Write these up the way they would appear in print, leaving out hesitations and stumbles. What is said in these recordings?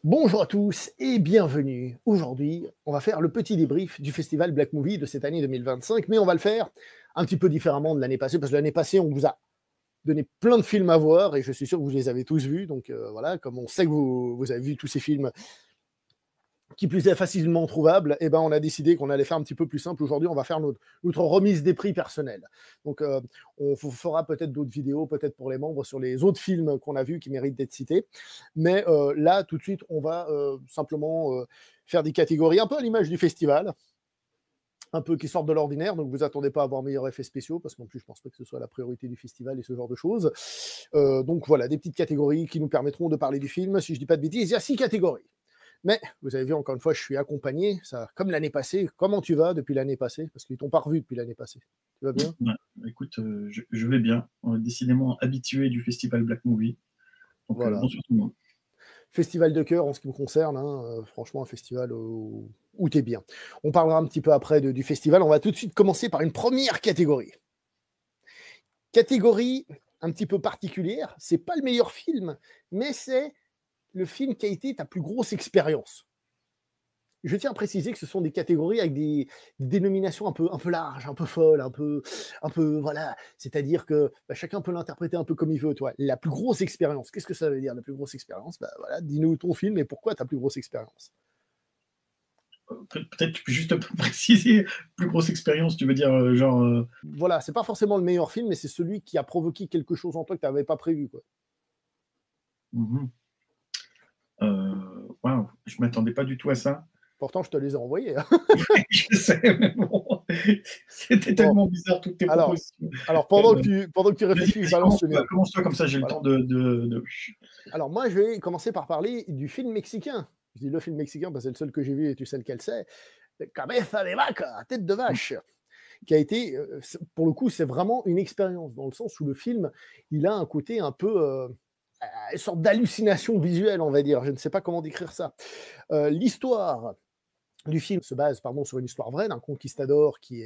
Bonjour à tous et bienvenue. Aujourd'hui, on va faire le petit débrief du festival Black Movie de cette année 2025, mais on va le faire un petit peu différemment de l'année passée, parce que l'année passée, on vous a donné plein de films à voir et je suis sûr que vous les avez tous vus. Donc voilà, comme on sait que vous avez vu tous ces films qui plus est facilement trouvable, eh ben, on a décidé qu'on allait faire un petit peu plus simple. Aujourd'hui, on va faire notre remise des prix personnels. Donc, on fera peut-être d'autres vidéos, peut-être pour les membres, sur les autres films qu'on a vus qui méritent d'être cités. Mais là, tout de suite, on va simplement faire des catégories un peu à l'image du festival, un peu qui sortent de l'ordinaire. Donc, vous attendez pas à avoir meilleurs effets spéciaux, parce qu'en plus, je pense pas que ce soit la priorité du festival et ce genre de choses. Donc, voilà, des petites catégories qui nous permettront de parler du film. Si je dis pas de bêtises, il y a 6 catégories. Mais vous avez vu, encore une fois, je suis accompagné, ça, comme l'année passée. Comment tu vas depuis l'année passée? Parce qu'ils t'ont pas revu depuis l'année passée. Tu vas bien? Écoute, je vais bien. On est décidément habitué du festival Black Movie. Donc, Voilà. bonsoir tout le monde. Festival de cœur en ce qui me concerne. Hein, franchement, un festival où tu es bien. On parlera un petit peu après du festival. On va tout de suite commencer par une première catégorie. Catégorie un petit peu particulière. C'est pas le meilleur film, mais c'est le film qui a été ta plus grosse expérience. Je tiens à préciser que ce sont des catégories avec des dénominations un peu larges, un peu folles, un peu voilà. C'est-à-dire que chacun peut l'interpréter un peu comme il veut. Toi, la plus grosse expérience, qu'est-ce que ça veut dire la plus grosse expérience? Voilà, dis-nous ton film et pourquoi ta plus grosse expérience. Peut-être tu peux juste préciser plus grosse expérience, tu veux dire genre. Voilà, c'est pas forcément le meilleur film, mais c'est celui qui a provoqué quelque chose en toi que tu n'avais pas prévu, quoi. Waouh, je m'attendais pas du tout à ça. Pourtant, je te les ai envoyés. Hein. Je sais, mais bon, c'était Bon, tellement bizarre toutes tes propositions. alors pendant que tu réfléchis, je balance le mien. Commence-toi comme ça, j'ai le temps de. Alors moi, je vais commencer par parler du film mexicain. Je dis le film mexicain parce que c'est le seul que j'ai vu et tu sais lequel c'est. Cabeza de vaca, tête de vache, qui a été, pour le coup, c'est vraiment une expérience, dans le sens où le film, il a un côté un peu, une sorte d'hallucination visuelle, on va dire. Je ne sais pas comment décrire ça. L'histoire du film se base sur une histoire vraie d'un conquistador qui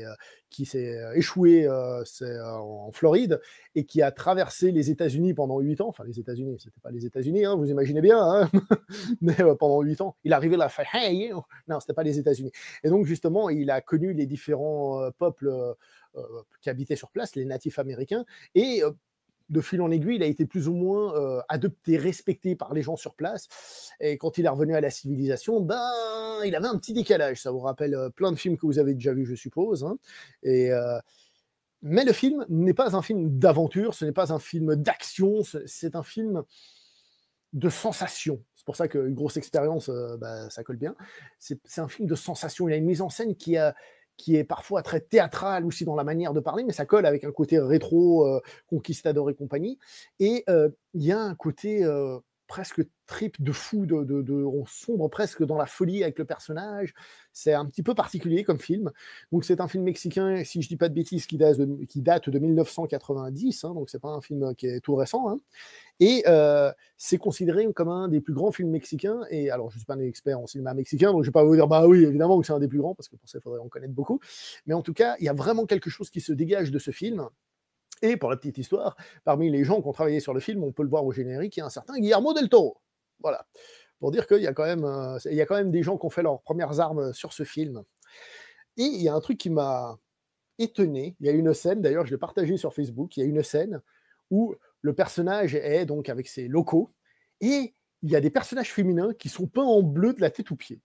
s'est échoué en Floride et qui a traversé les États-Unis pendant 8 ans. Enfin, les États-Unis, c'était pas les États-Unis, hein, vous imaginez bien, hein. Mais pendant 8 ans, il arrivait là, fait hey, non, c'était pas les États-Unis. Et donc, justement, il a connu les différents peuples qui habitaient sur place, les natifs américains, et de fil en aiguille, il a été plus ou moins adopté, respecté par les gens sur place. Et quand il est revenu à la civilisation, il avait un petit décalage. Ça vous rappelle plein de films que vous avez déjà vus, je suppose. Hein. Mais le film n'est pas un film d'aventure, ce n'est pas un film d'action, c'est un film de sensation. C'est pour ça qu'une grosse expérience, ça colle bien. C'est un film de sensation. Il a une mise en scène qui est parfois très théâtrale aussi dans la manière de parler, mais ça colle avec un côté rétro, conquistador et compagnie. Et il y a un côté presque trip de fou, on sombre presque dans la folie avec le personnage. C'est un petit peu particulier comme film. Donc c'est un film mexicain, si je dis pas de bêtises, qui date de 1990, hein, donc c'est pas un film qui est tout récent. Hein. Et c'est considéré comme un des plus grands films mexicains. Et alors, je ne suis pas un expert en cinéma mexicain, donc je ne vais pas vous dire, bah oui, évidemment que c'est un des plus grands, parce que pour ça, il faudrait en connaître beaucoup. Mais en tout cas, il y a vraiment quelque chose qui se dégage de ce film. Et pour la petite histoire, parmi les gens qui ont travaillé sur le film, on peut le voir au générique, il y a un certain Guillermo del Toro. Voilà. Pour dire qu'il y a quand même des gens qui ont fait leurs premières armes sur ce film. Et il y a un truc qui m'a étonné. Il y a une scène, d'ailleurs, je l'ai partagé sur Facebook, il y a une scène où le personnage est donc avec ses locaux et il y a des personnages féminins qui sont peints en bleu de la tête aux pieds,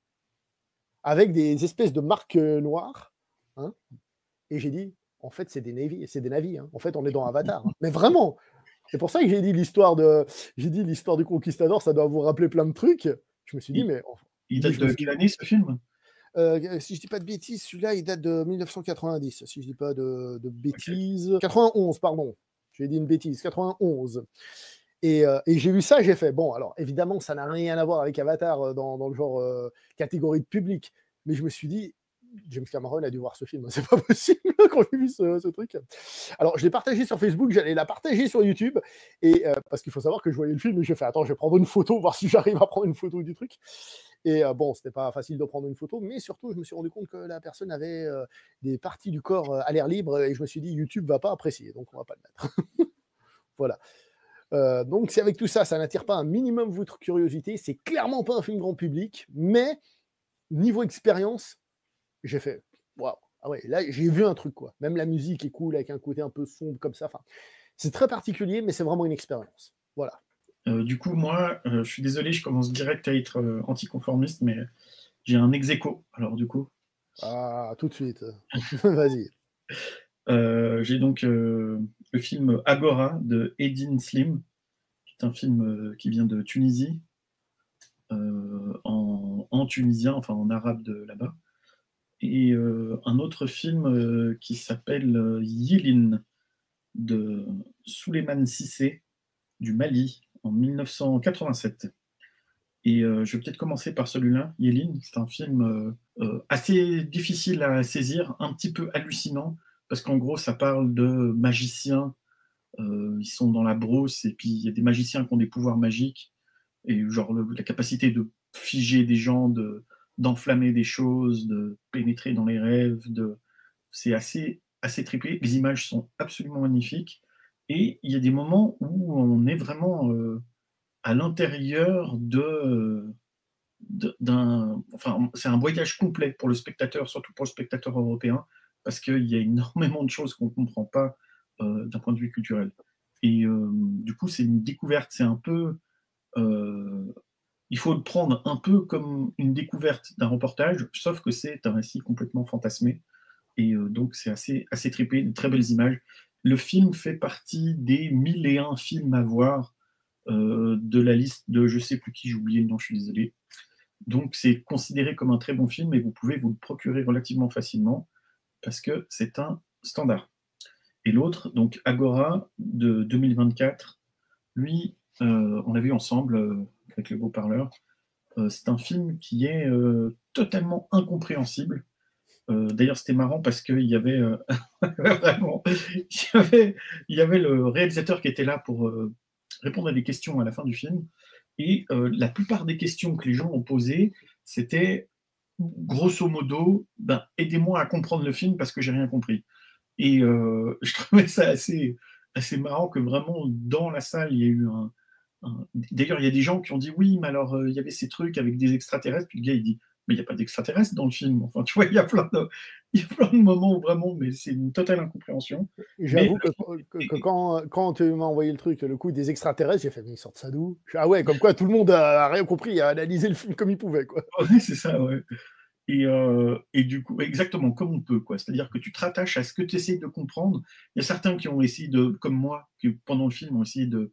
avec des espèces de marques noires. Hein, et j'ai dit, en fait, c'est des navis. Hein. En fait, on est dans Avatar. Hein. Mais vraiment, c'est pour ça que j'ai dit l'histoire du Conquistador, ça doit vous rappeler plein de trucs. Je me suis dit, mais il date de quelle année ce film? Si je dis pas de bêtises, celui-là, il date de 1990. Si je dis pas de bêtises. Okay. 91, pardon. J'ai dit une bêtise. 91. Et j'ai vu ça, j'ai fait, bon, alors évidemment, ça n'a rien à voir avec Avatar dans le genre catégorie de public. Mais je me suis dit, James Cameron a dû voir ce film, c'est pas possible quand j'ai vu ce truc. Alors, je l'ai partagé sur Facebook, j'allais la partager sur YouTube, et parce qu'il faut savoir que je voyais le film, et j'ai fait, attends, je vais prendre une photo, voir si j'arrive à prendre une photo du truc. Et bon, c'était pas facile de prendre une photo, mais surtout, je me suis rendu compte que la personne avait des parties du corps à l'air libre, et je me suis dit, YouTube va pas apprécier, donc on va pas le mettre. Voilà. Donc, si avec tout ça, ça n'attire pas un minimum votre curiosité, c'est clairement pas un film grand public, mais niveau expérience, j'ai fait waouh, ah ouais, là j'ai vu un truc quoi. Même la musique est cool avec un côté un peu sombre comme ça. Enfin, c'est très particulier, mais c'est vraiment une expérience. Voilà. Du coup, moi, je suis désolé, je commence direct à être anticonformiste, mais j'ai un ex-aequo. Alors, du coup. Ah, tout de suite. Vas-y. J'ai donc le film Agora de Edin Slim, qui est un film qui vient de Tunisie, en tunisien, enfin en arabe de là-bas. Et un autre film qui s'appelle Yélin de Souleymane Cissé du Mali en 1987. Et je vais peut-être commencer par celui-là, Yélin. C'est un film assez difficile à saisir, un petit peu hallucinant, parce qu'en gros, ça parle de magiciens. Ils sont dans la brousse, et puis il y a des magiciens qui ont des pouvoirs magiques, et genre la capacité de figer des gens, d'enflammer des choses, de pénétrer dans les rêves. C'est assez trippé. Les images sont absolument magnifiques. Et il y a des moments où on est vraiment à l'intérieur enfin, c'est un voyage complet pour le spectateur, surtout pour le spectateur européen, parce qu'il y a énormément de choses qu'on ne comprend pas d'un point de vue culturel. Et du coup, c'est une découverte, c'est un peu... il faut le prendre un peu comme une découverte d'un reportage, sauf que c'est un récit complètement fantasmé. Et donc, c'est assez trippé, de très belles images. Le film fait partie des 1001 films à voir de la liste de je sais plus qui, j'ai oublié le nom, je suis désolé. Donc, c'est considéré comme un très bon film et vous pouvez vous le procurer relativement facilement parce que c'est un standard. Et l'autre, donc Agora de 2024, lui, on l'a vu ensemble avec le beau-parleur. C'est un film qui est totalement incompréhensible. D'ailleurs, c'était marrant parce qu'il y avait vraiment, il y avait le réalisateur qui était là pour répondre à des questions à la fin du film. Et la plupart des questions que les gens ont posées, c'était grosso modo, ben, aidez-moi à comprendre le film parce que j'ai rien compris. Et je trouvais ça assez marrant que vraiment dans la salle, il y a eu D'ailleurs, il y a des gens qui ont dit oui, mais alors il y avait ces trucs avec des extraterrestres. Puis le gars, il dit mais il n'y a pas d'extraterrestres dans le film. Enfin, tu vois, il y a plein de moments où vraiment, mais c'est une totale incompréhension. J'avoue que quand tu m'as envoyé le truc, le coup des extraterrestres, j'ai fait, mais ils sortent ça d'où? Ah ouais, comme quoi tout le monde a rien compris, a analysé le film comme il pouvait, quoi. Ouais, c'est ça, ouais. Et du coup, exactement comme on peut, quoi. C'est-à-dire que tu te rattaches à ce que tu essaies de comprendre. Il y a certains qui ont essayé comme moi, qui pendant le film ont essayé de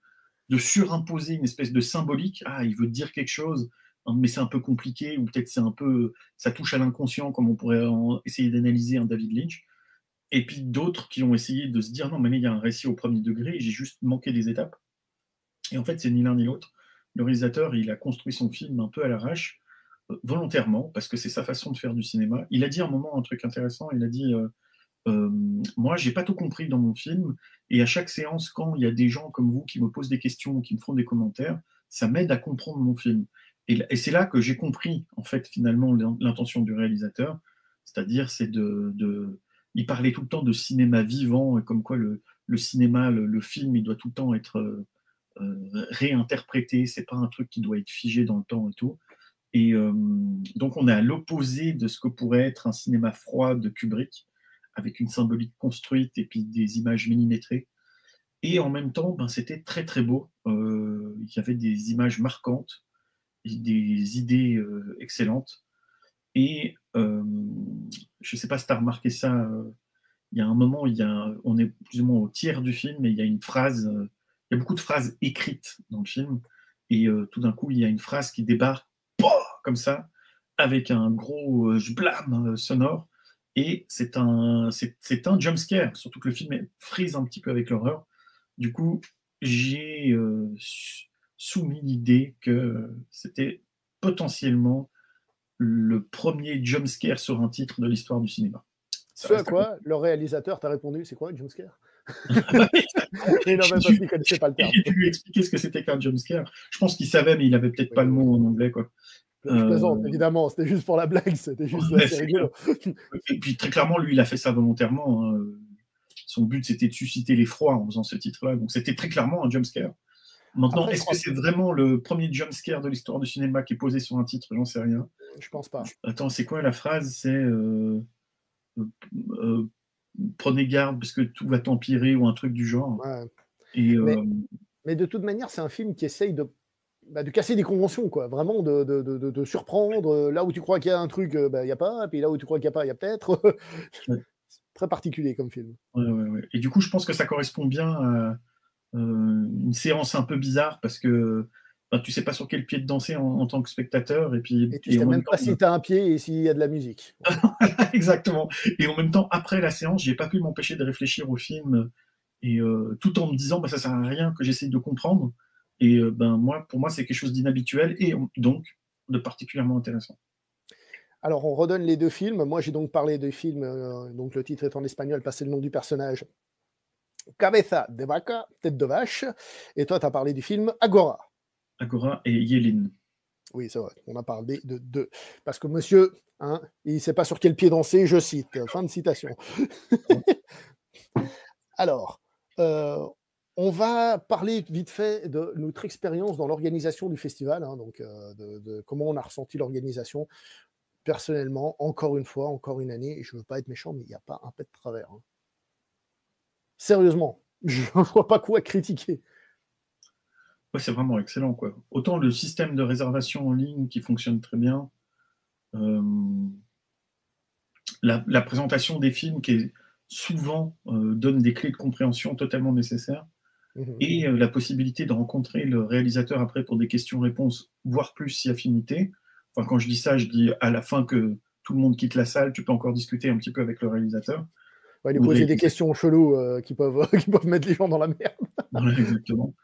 surimposer une espèce de symbolique. Ah, il veut dire quelque chose, hein, mais c'est un peu compliqué, ou peut-être ça touche à l'inconscient, comme on pourrait essayer d'analyser un David Lynch. Et puis d'autres qui ont essayé de se dire non, mais il y a un récit au premier degré, j'ai juste manqué des étapes. Et en fait, c'est ni l'un ni l'autre. Le réalisateur, il a construit son film un peu à l'arrache, volontairement, parce que c'est sa façon de faire du cinéma. Il a dit à un moment un truc intéressant, il a dit moi, j'ai pas tout compris dans mon film, et à chaque séance, quand il y a des gens comme vous qui me posent des questions, qui me font des commentaires, ça m'aide à comprendre mon film. Et c'est là que j'ai compris, en fait, finalement, l'intention du réalisateur, c'est-à-dire, il parlait tout le temps de cinéma vivant, et comme quoi le cinéma, le film, il doit tout le temps être réinterprété, c'est pas un truc qui doit être figé dans le temps et tout. Et donc, on est à l'opposé de ce que pourrait être un cinéma froid de Kubrick, avec une symbolique construite et puis des images millimétrées. Et en même temps, ben, c'était très très beau. Il y avait des images marquantes, des idées excellentes. Et je ne sais pas si tu as remarqué ça, il y a un moment, on est plus ou moins au tiers du film et il y a une phrase, il y a beaucoup de phrases écrites dans le film. Et tout d'un coup, il y a une phrase qui débarque comme ça, avec un gros blâme sonore. Et c'est un jumpscare, surtout que le film frise un petit peu avec l'horreur. Du coup, j'ai soumis l'idée que c'était potentiellement le premier jumpscare sur un titre de l'histoire du cinéma. Ce à quoi le réalisateur t'a répondu, c'est quoi un jumpscare? Et non, même parce qu'il ne connaissait pas le terme. J'ai pu lui expliquer ce que c'était qu'un jumpscare. Je pense qu'il savait, mais il n'avait peut-être pas le mot en anglais, quoi. Je plaisante, évidemment, c'était juste pour la blague, c'était juste Ouais, assez rigolo. Et puis très clairement, lui, il a fait ça volontairement. Hein. Son but, c'était de susciter l'effroi en faisant ce titre-là. Donc c'était très clairement un jumpscare. Maintenant, Après, je est-ce que crois, c'est vraiment le premier jumpscare de l'histoire du cinéma qui est posé sur un titre? J'en sais rien. je pense pas. Attends, c'est quoi la phrase? C'est euh, prenez garde parce que tout va empirer ou un truc du genre. Ouais. Et Mais, mais de toute manière, c'est un film qui essaye de casser des conventions, quoi. Vraiment de surprendre. Là où tu crois qu'il y a un truc, il n'y a pas. Et puis là où tu crois qu'il n'y a pas, il y a peut-être. ouais, Très particulier comme film. ouais, ouais, ouais. Et du coup, je pense que ça correspond bien à une séance un peu bizarre parce que ben, tu sais pas sur quel pied te danser en tant que spectateur Et tu et sais en même même temps pas si tu as un pied et s'il y a de la musique. Voilà. exactement, et en même temps après la séance j'ai pas pu m'empêcher de réfléchir au film et tout en me disant bah, ça sert à rien que j'essaye de comprendre et ben moi pour moi c'est quelque chose d'inhabituel et donc de particulièrement intéressant. Alors, on redonne les deux films. Moi, j'ai donc parlé de films, donc le titre est en espagnol, parce que c'est le nom du personnage. Cabeza de vaca, tête de vache. Et toi, tu as parlé du film Agora. Agora et Yelin. Oui, c'est vrai. On a parlé de deux. Parce que monsieur, hein, il ne sait pas sur quel pied danser, je cite. Fin de citation. Alors, euh, on va parler vite fait de notre expérience dans l'organisation du festival, hein, donc de comment on a ressenti l'organisation. Personnellement, encore une fois, encore une année, et je ne veux pas être méchant, mais il n'y a pas un pet de travers, hein. Sérieusement, je ne vois pas quoi critiquer. Ouais, c'est vraiment excellent quoi. Autant le système de réservation en ligne qui fonctionne très bien, euh, la présentation des films qui est souvent donne des clés de compréhension totalement nécessaires Mhm. et la possibilité de rencontrer le réalisateur après pour des questions-réponses, voire plus si affinité. Enfin, quand je dis ça, je dis à la fin que tout le monde quitte la salle, tu peux encore discuter un petit peu avec le réalisateur Ouais, lui ou le poser des réalisateur. questions cheloues qui peuvent, qui peuvent mettre les gens dans la merde. Voilà, exactement.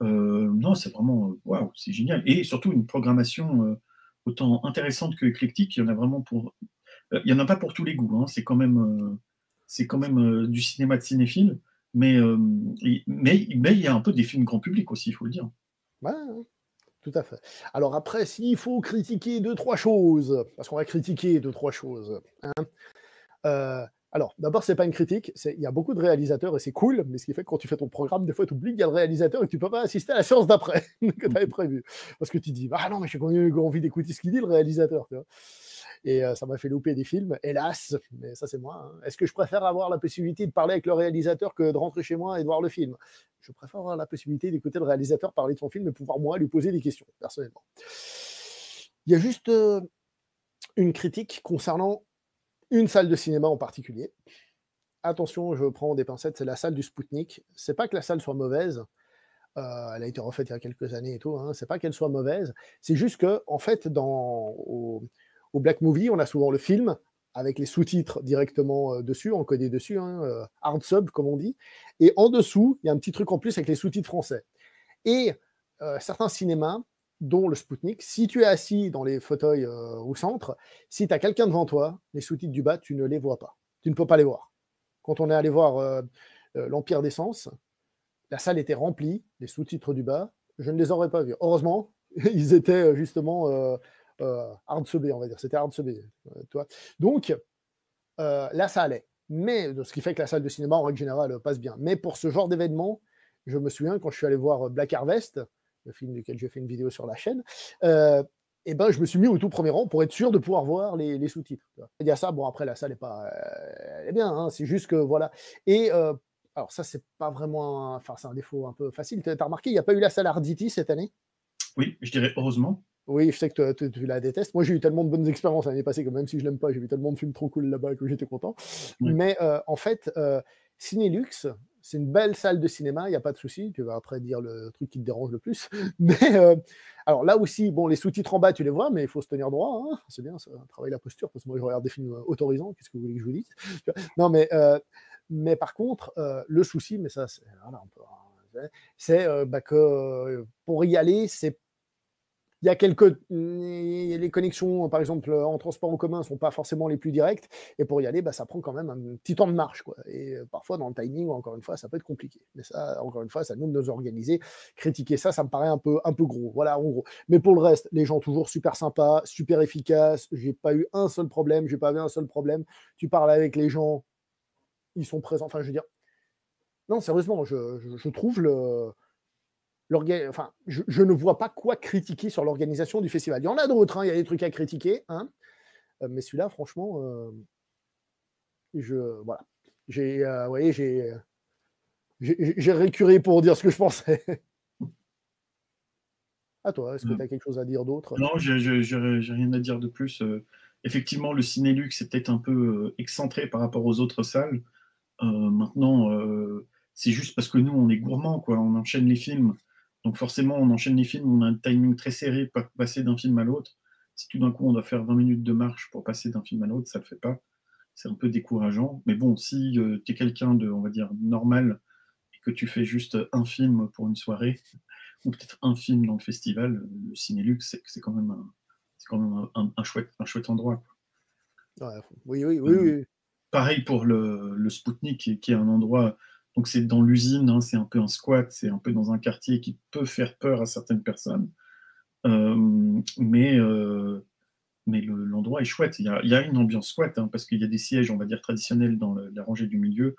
Non, c'est vraiment waouh, c'est génial. Et surtout une programmation autant intéressante que éclectique. Il y en a vraiment pour. Il y en a pas pour tous les goûts. Hein. C'est quand même du cinéma de cinéphile, mais, mais il y a un peu des films grand public aussi, il faut le dire. Ouais, ouais, tout à fait. Alors après, s'il faut critiquer deux, trois choses, parce qu'on va critiquer deux, trois choses, hein. Alors, d'abord, c'est pas une critique, il y a beaucoup de réalisateurs et c'est cool, mais ce qui fait que quand tu fais ton programme, des fois, tu oublies qu'il y a le réalisateur et que tu peux pas assister à la séance d'après que tu avais prévu. Parce que tu te dis, ah non, mais j'ai envie d'écouter ce qu'il dit, le réalisateur. Tu vois. Et ça m'a fait louper des films, hélas, mais ça, c'est moi. Hein. Est-ce que je préfère avoir la possibilité de parler avec le réalisateur que de rentrer chez moi et de voir le film? Je préfère avoir la possibilité d'écouter le réalisateur parler de son film et pouvoir, moi, lui poser des questions, personnellement. Il y a juste une critique concernant une salle de cinéma en particulier. Attention, je prends des pincettes, c'est la salle du Spoutnik. C'est pas que la salle soit mauvaise, elle a été refaite il y a quelques années et tout, hein. C'est pas qu'elle soit mauvaise, c'est juste que, en fait, au Black Movie, on a souvent le film avec les sous-titres directement dessus, encodés dessus, hein, hard sub comme on dit, et en dessous, il y a un petit truc en plus avec les sous-titres français. Et certains cinémas, dont le Spoutnik, si tu es assis dans les fauteuils au centre, si tu as quelqu'un devant toi, les sous-titres du bas, tu ne les vois pas. Tu ne peux pas les voir. Quand on est allé voir l'Empire des Sens, la salle était remplie, les sous-titres du bas, je ne les aurais pas vus. Heureusement, ils étaient justement hard subés, on va dire. C'était hard subé. Donc, là, ça allait. Mais ce qui fait que la salle de cinéma, en règle générale, passe bien. Mais pour ce genre d'événement, je me souviens quand je suis allé voir Black Harvest, le film duquel j'ai fait une vidéo sur la chaîne, et ben, je me suis mis au tout premier rang pour être sûr de pouvoir voir les sous-titres. Il y a ça, bon, après, la salle est pas, elle est bien, hein, c'est juste que voilà. Et alors, ça, c'est pas vraiment, enfin, c'est un défaut un peu facile. Tu as remarqué, il n'y a pas eu la salle Arditi cette année? Oui, je dirais heureusement. Oui, je sais que tu la détestes. Moi, j'ai eu tellement de bonnes expériences l'année passée que même si je l'aime pas, j'ai vu tellement de films trop cool là-bas que j'étais content. Oui. Mais en fait, Cinélux, c'est une belle salle de cinéma, il n'y a pas de souci. Tu vas après dire le truc qui te dérange le plus. Mais alors là aussi, bon, les sous-titres en bas, tu les vois, mais il faut se tenir droit. Hein. C'est bien, ça travaille la posture, parce que moi, je regarde des films autorisants. Qu'est-ce que vous voulez que je vous dise? Non, mais par contre, le souci, mais ça, c'est voilà, c'est que pour y aller, c'est il y a les connexions, par exemple, en transport en commun ne sont pas forcément les plus directes. Et pour y aller, ça prend quand même un petit temps de marche, quoi. Et parfois, dans le timing, encore une fois, ça peut être compliqué. Mais ça, encore une fois, ça nous de nous organiser. Critiquer ça, ça me paraît un peu gros. Voilà, en gros. Mais pour le reste, les gens toujours super sympas, super efficaces. J'ai pas eu un seul problème. J'ai pas vu un seul problème. Tu parles avec les gens, ils sont présents. Enfin, je veux dire, non, sérieusement, je trouve enfin, je ne vois pas quoi critiquer sur l'organisation du festival. Il y en a d'autres, hein, il y a des trucs à critiquer, hein, mais celui-là, franchement, voilà. Vous voyez, j'ai récuré pour dire ce que je pensais. À toi, est-ce que tu as quelque chose à dire d'autre? Non, j'ai rien à dire de plus. Effectivement, le Cinélux est peut-être un peu excentré par rapport aux autres salles. Maintenant, c'est juste parce que nous, on est gourmands, quoi. On enchaîne les films. Donc forcément, on enchaîne les films, on a un timing très serré pour passer d'un film à l'autre. Si tout d'un coup, on doit faire 20 minutes de marche pour passer d'un film à l'autre, ça le fait pas. C'est un peu décourageant. Mais bon, si tu es quelqu'un de, on va dire, normal, et que tu fais juste un film pour une soirée, ou peut-être un film dans le festival, le Cinélux, c'est quand même un chouette endroit, Ouais, oui, oui, quoi. oui, oui. Pareil pour le Spoutnik, qui est un endroit, donc c'est dans l'usine, hein, c'est un peu un squat, c'est un peu dans un quartier qui peut faire peur à certaines personnes. Mais l'endroit est chouette. Il y a une ambiance squat, hein, parce qu'il y a des sièges, on va dire, traditionnels dans la rangée du milieu,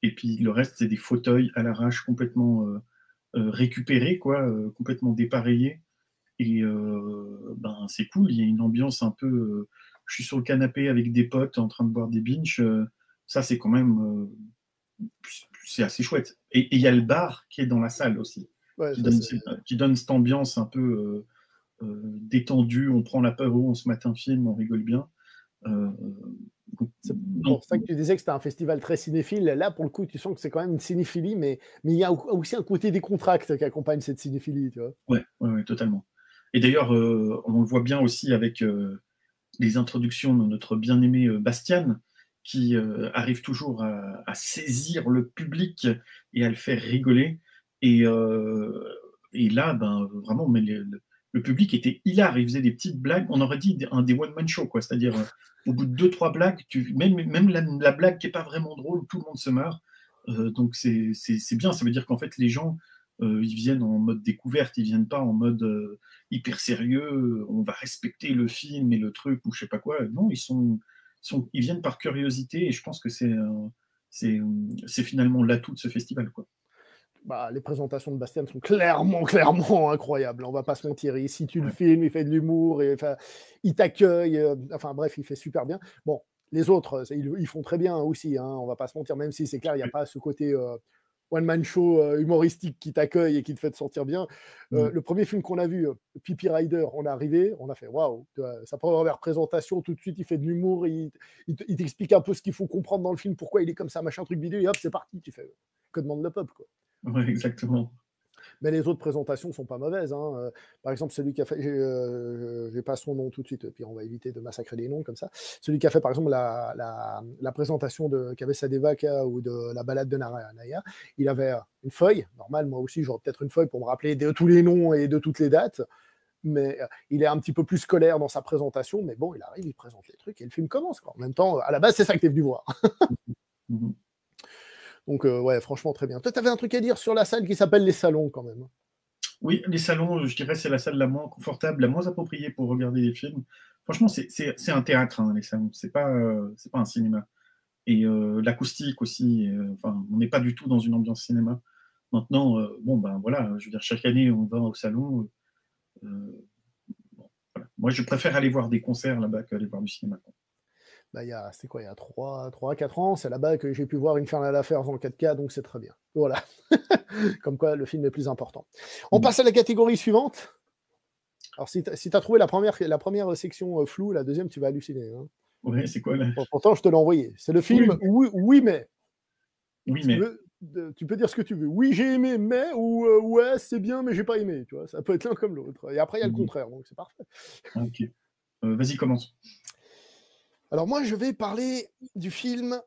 et puis le reste, c'est des fauteuils à l'arrache complètement récupérés, quoi, complètement dépareillés. Et ben, c'est cool, il y a une ambiance un peu. Je suis sur le canapé avec des potes en train de boire des binges. Ça, c'est quand même. C'est assez chouette. Et il y a le bar qui est dans la salle aussi, Ouais, qui ça, qui donne cette ambiance un peu détendue. On prend l'apéro, on se mate un film, on rigole bien. Euh, c'est non, pour ça que tu disais que c'était un festival très cinéphile. Là, pour le coup, tu sens que c'est quand même une cinéphilie, mais il y a aussi un côté décontracté qui accompagne cette cinéphilie, tu vois. ouais, totalement. Et d'ailleurs, on le voit bien aussi avec les introductions de notre bien-aimé Bastian, qui arrive toujours à saisir le public et à le faire rigoler. Et, euh, et là, ben, vraiment, mais le public était hilar. Il faisait des petites blagues. On aurait dit un des one-man show, quoi. C'est-à-dire, au bout de deux, trois blagues, même la blague qui n'est pas vraiment drôle, tout le monde se marre. Donc, c'est bien. Ça veut dire qu'en fait, les gens, ils viennent en mode découverte. Ils viennent pas en mode hyper sérieux, on va respecter le film et le truc ou je sais pas quoi. Non, ils viennent par curiosité et je pense que c'est finalement l'atout de ce festival, quoi. Bah, les présentations de Bastien sont clairement incroyables. On va pas se mentir. Il situe le Ouais. film, il fait de l'humour, enfin, il t'accueille. Enfin, bref, il fait super bien. Bon, les autres, ils font très bien aussi. Hein, on va pas se mentir, même si c'est clair, il n'y a pas ce côté one-man show humoristique qui t'accueille et qui te fait te sentir bien. Mm. Le premier film qu'on a vu, Pipi Rider, on est arrivé, on a fait waouh, sa première représentation, tout de suite, il fait de l'humour, il t'explique un peu ce qu'il faut comprendre dans le film, pourquoi il est comme ça, machin, truc bidule, et hop, c'est parti. Tu fais que demande le peuple, quoi. Ouais, exactement. Mais les autres présentations sont pas mauvaises. Hein. Par exemple, celui qui a fait, j'ai pas son nom tout de suite, puis on va éviter de massacrer les noms comme ça. Celui qui a fait, par exemple, la présentation qu'avait Sadevaka ou de la balade de Narayana, il avait une feuille. Normal, moi aussi, j'aurais peut-être une feuille pour me rappeler de tous les noms et de toutes les dates. Mais il est un petit peu plus scolaire dans sa présentation. Mais bon, il arrive, il présente les trucs et le film commence, quoi. En même temps, à la base, c'est ça que tu es venu voir. Mhm. Donc, ouais, franchement, très bien. Toi, tu avais un truc à dire sur la salle qui s'appelle les salons, quand même. Oui, les salons, je dirais, c'est la salle la moins confortable, la moins appropriée pour regarder des films. Franchement, c'est un théâtre, hein, les salons. C'est pas un cinéma. Et l'acoustique aussi. Enfin, on n'est pas du tout dans une ambiance cinéma. Maintenant, bon, ben voilà, je veux dire, chaque année, on va au salon. Bon, voilà. Moi, je préfère aller voir des concerts là-bas qu'aller voir du cinéma. Bah, c'est quoi, il y a 3 4 ans, c'est là-bas que j'ai pu voir Infernal Affairs en 4K, donc c'est très bien. Voilà. Comme quoi, le film est plus important. On Mm. passe à la catégorie suivante. Alors, si tu as trouvé la première section floue, la deuxième, tu vas halluciner. Hein. Ouais, c'est quoi là? Pourtant, je te l'ai envoyé. C'est le Oui, film Oui, oui mais. oui, Si tu mais. veux, tu peux dire ce que tu veux. Oui, j'ai aimé, mais, ou ouais, c'est bien, mais j'ai pas aimé. Tu vois, ça peut être l'un comme l'autre. Et après, il y a le Mm. contraire, donc c'est parfait. Ah, ok. Vas-y, commence. Alors, moi, je vais parler du film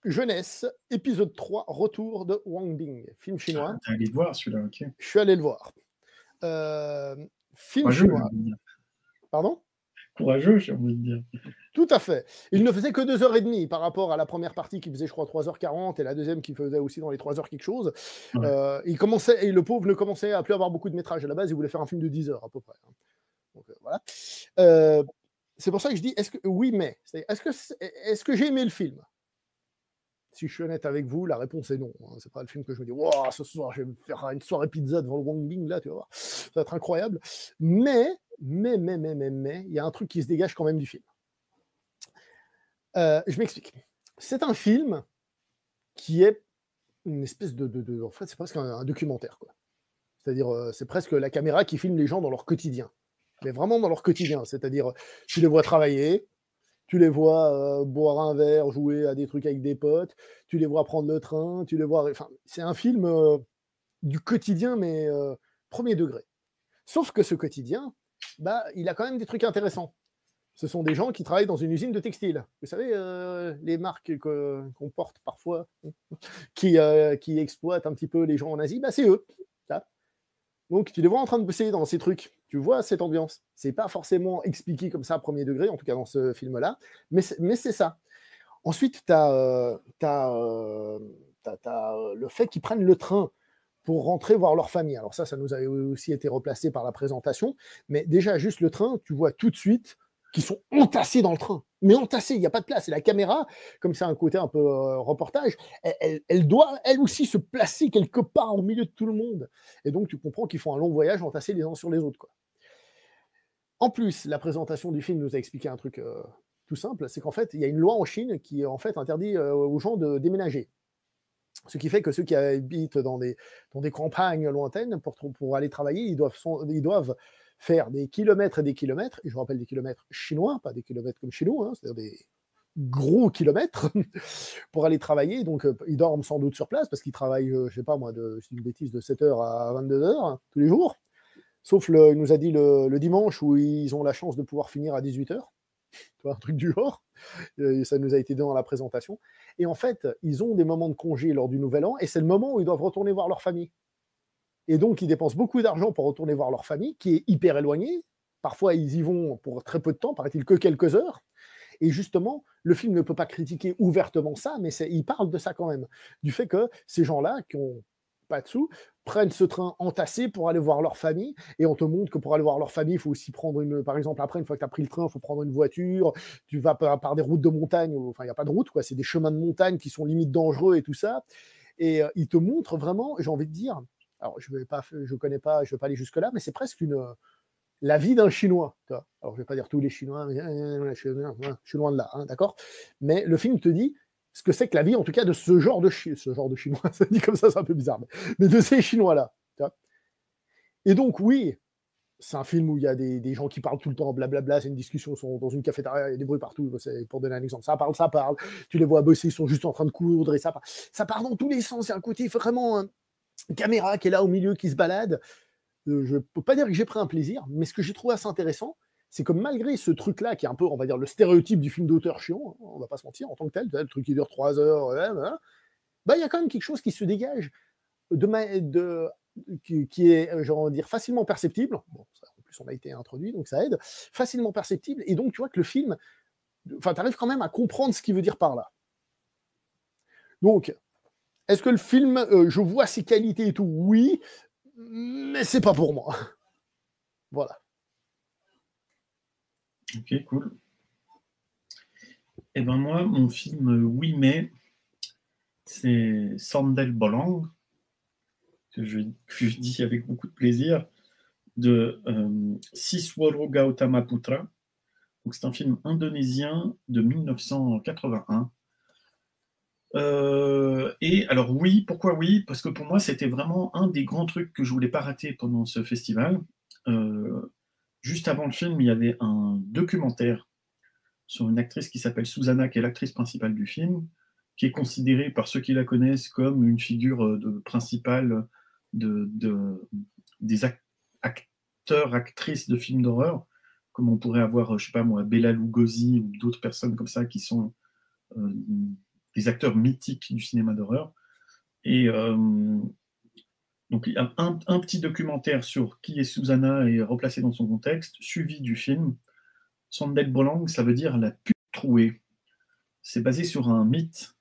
Jeunesse, épisode 3, Retour de Wang Bing, film Ah, chinois. t'es allé le voir celui-là, ok. Je suis allé le voir. Euh, Film Courageux, j'ai chinois. envie de dire. Pardon? Courageux, j'ai envie de dire. Tout à fait. Il ne faisait que 2h30 par rapport à la première partie qui faisait, je crois, 3h40 et la deuxième qui faisait aussi dans les 3h quelque chose. Ouais. Il commençait, et le pauvre ne commençait à plus avoir beaucoup de métrage. À la base, il voulait faire un film de 10 heures à peu près. Donc, voilà. C'est pour ça que je dis, est-ce que oui, mais est-ce que j'ai aimé le film? Si je suis honnête avec vous, la réponse est non. C'est pas le film que je me dis, wow, ce soir, je vais me faire une soirée pizza devant le Wong Bing, là, tu vas voir. Ça va être incroyable. Mais, il y a un truc qui se dégage quand même du film. Je m'explique. C'est un film qui est une espèce de en fait, c'est presque un documentaire, quoi. C'est-à-dire, c'est presque la caméra qui filme les gens dans leur quotidien. Mais vraiment dans leur quotidien. C'est-à-dire, tu les vois travailler, tu les vois boire un verre, jouer à des trucs avec des potes, tu les vois prendre le train, tu les vois. Enfin, c'est un film du quotidien, mais premier degré. Sauf que ce quotidien, bah, il a quand même des trucs intéressants. Ce sont des gens qui travaillent dans une usine de textile. Vous savez, les marques qu'on porte parfois, qui exploitent un petit peu les gens en Asie, bah, c'est eux. Ça. Donc, tu les vois en train de bosser dans ces trucs. Tu vois cette ambiance. C'est pas forcément expliqué comme ça à premier degré, en tout cas dans ce film-là, mais c'est ça. Ensuite, tu as, le fait qu'ils prennent le train pour rentrer voir leur famille. Alors ça nous avait aussi été replacé par la présentation, mais déjà, juste le train, tu vois tout de suite qu'ils sont entassés dans le train. Mais entassés, il n'y a pas de place. Et la caméra, comme c'est un côté un peu reportage, elle doit, elle aussi, se placer quelque part au milieu de tout le monde. Et donc, tu comprends qu'ils font un long voyage entassés les uns sur les autres, quoi. En plus, la présentation du film nous a expliqué un truc tout simple, c'est qu'en fait, il y a une loi en Chine qui en fait interdit aux gens de déménager. Ce qui fait que ceux qui habitent dans des campagnes lointaines, pour aller travailler, ils doivent faire des kilomètres et des kilomètres, et je rappelle des kilomètres chinois, pas des kilomètres comme chez nous, hein, c'est-à-dire des gros kilomètres, pour aller travailler. Donc, ils dorment sans doute sur place, parce qu'ils travaillent, je sais pas moi, c'est une bêtise, de 7h à 22h, hein, tous les jours. Sauf, il nous a dit le dimanche, où ils ont la chance de pouvoir finir à 18h. Un truc du genre. Et ça nous a été dit dans la présentation. Et en fait, ils ont des moments de congé lors du Nouvel An, et c'est le moment où ils doivent retourner voir leur famille. Et donc, ils dépensent beaucoup d'argent pour retourner voir leur famille, qui est hyper éloignée. Parfois, ils y vont pour très peu de temps, paraît-il que quelques heures. Et justement, le film ne peut pas critiquer ouvertement ça, mais il parle de ça quand même. Du fait que ces gens-là, qui ont pas de sous, prennent ce train entassé pour aller voir leur famille, et on te montre que pour aller voir leur famille, il faut aussi prendre par exemple, après, une fois que tu as pris le train, il faut prendre une voiture, tu vas par des routes de montagne, enfin, il n'y a pas de route, quoi, c'est des chemins de montagne qui sont limite dangereux et tout ça, et ils te montrent vraiment, j'ai envie de dire, alors je connais pas, je vais pas aller jusque-là, mais c'est presque la vie d'un Chinois. Alors, je ne vais pas dire tous les Chinois, mais je suis loin de là, hein, d'accord. Mais le film te dit ce que c'est que la vie, en tout cas, de ce genre de Chinois. Ça dit comme ça, c'est un peu bizarre, mais de ces Chinois-là. Et donc, oui, c'est un film où il y a des gens qui parlent tout le temps, blablabla, c'est une discussion, ils sont dans une cafétéria, il y a des bruits partout, pour donner un exemple. Ça parle, tu les vois bosser, ils sont juste en train de coudre, et ça part dans tous les sens, c'est un côté vraiment une caméra qui est là au milieu, qui se balade. Je ne peux pas dire que j'ai pris un plaisir, mais ce que j'ai trouvé assez intéressant, c'est que malgré ce truc-là, qui est un peu, on va dire, le stéréotype du film d'auteur chiant, on va pas se mentir, en tant que tel, le truc qui dure 3 heures, bah, il y a quand même quelque chose qui se dégage, qui est, genre, dire, facilement perceptible. Bon, ça, en plus, on a été introduit, donc ça aide. Facilement perceptible, et donc tu vois que le film, enfin, tu arrives quand même à comprendre ce qu'il veut dire par là. Donc, est-ce que le film, je vois ses qualités et tout? Oui, mais c'est pas pour moi. Voilà. Ok, cool. Et ben moi, mon film Oui mais, c'est Sandel Bolang, que je dis avec beaucoup de plaisir, de Sisworo Gautama Putra. Donc, c'est un film indonésien de 1981. Et alors oui, pourquoi oui? Parce que pour moi, c'était vraiment un des grands trucs que je voulais pas rater pendant ce festival. Juste avant le film, il y avait un documentaire sur une actrice qui s'appelle Susanna, qui est l'actrice principale du film, qui est considérée par ceux qui la connaissent comme une figure principale des acteurs, actrices de films d'horreur, comme on pourrait avoir, je sais pas moi, Bela Lugosi ou d'autres personnes comme ça qui sont des acteurs mythiques du cinéma d'horreur. Et donc il y a un petit documentaire sur qui est Susanna et replacé dans son contexte, suivi du film. Sandel Bolang, ça veut dire la pute trouée. C'est basé sur un mythe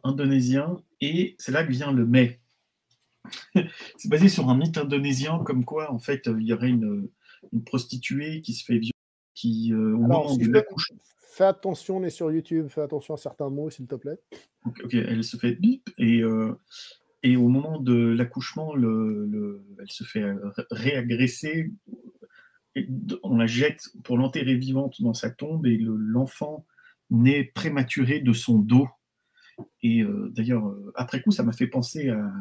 indonésien, et c'est là que vient le mais. C'est basé sur un mythe indonésien comme quoi, en fait, il y aurait une prostituée qui se fait violer au Alors, moment si de je peux, l'accouchement, fais attention, on est sur YouTube, fais attention à certains mots, s'il te plaît. ok, elle se fait bip, et au moment de l'accouchement, elle se fait réagresser, et on la jette pour l'enterrer vivante dans sa tombe, et l'enfant naît prématuré de son dos. Et d'ailleurs, après coup, ça m'a fait penser à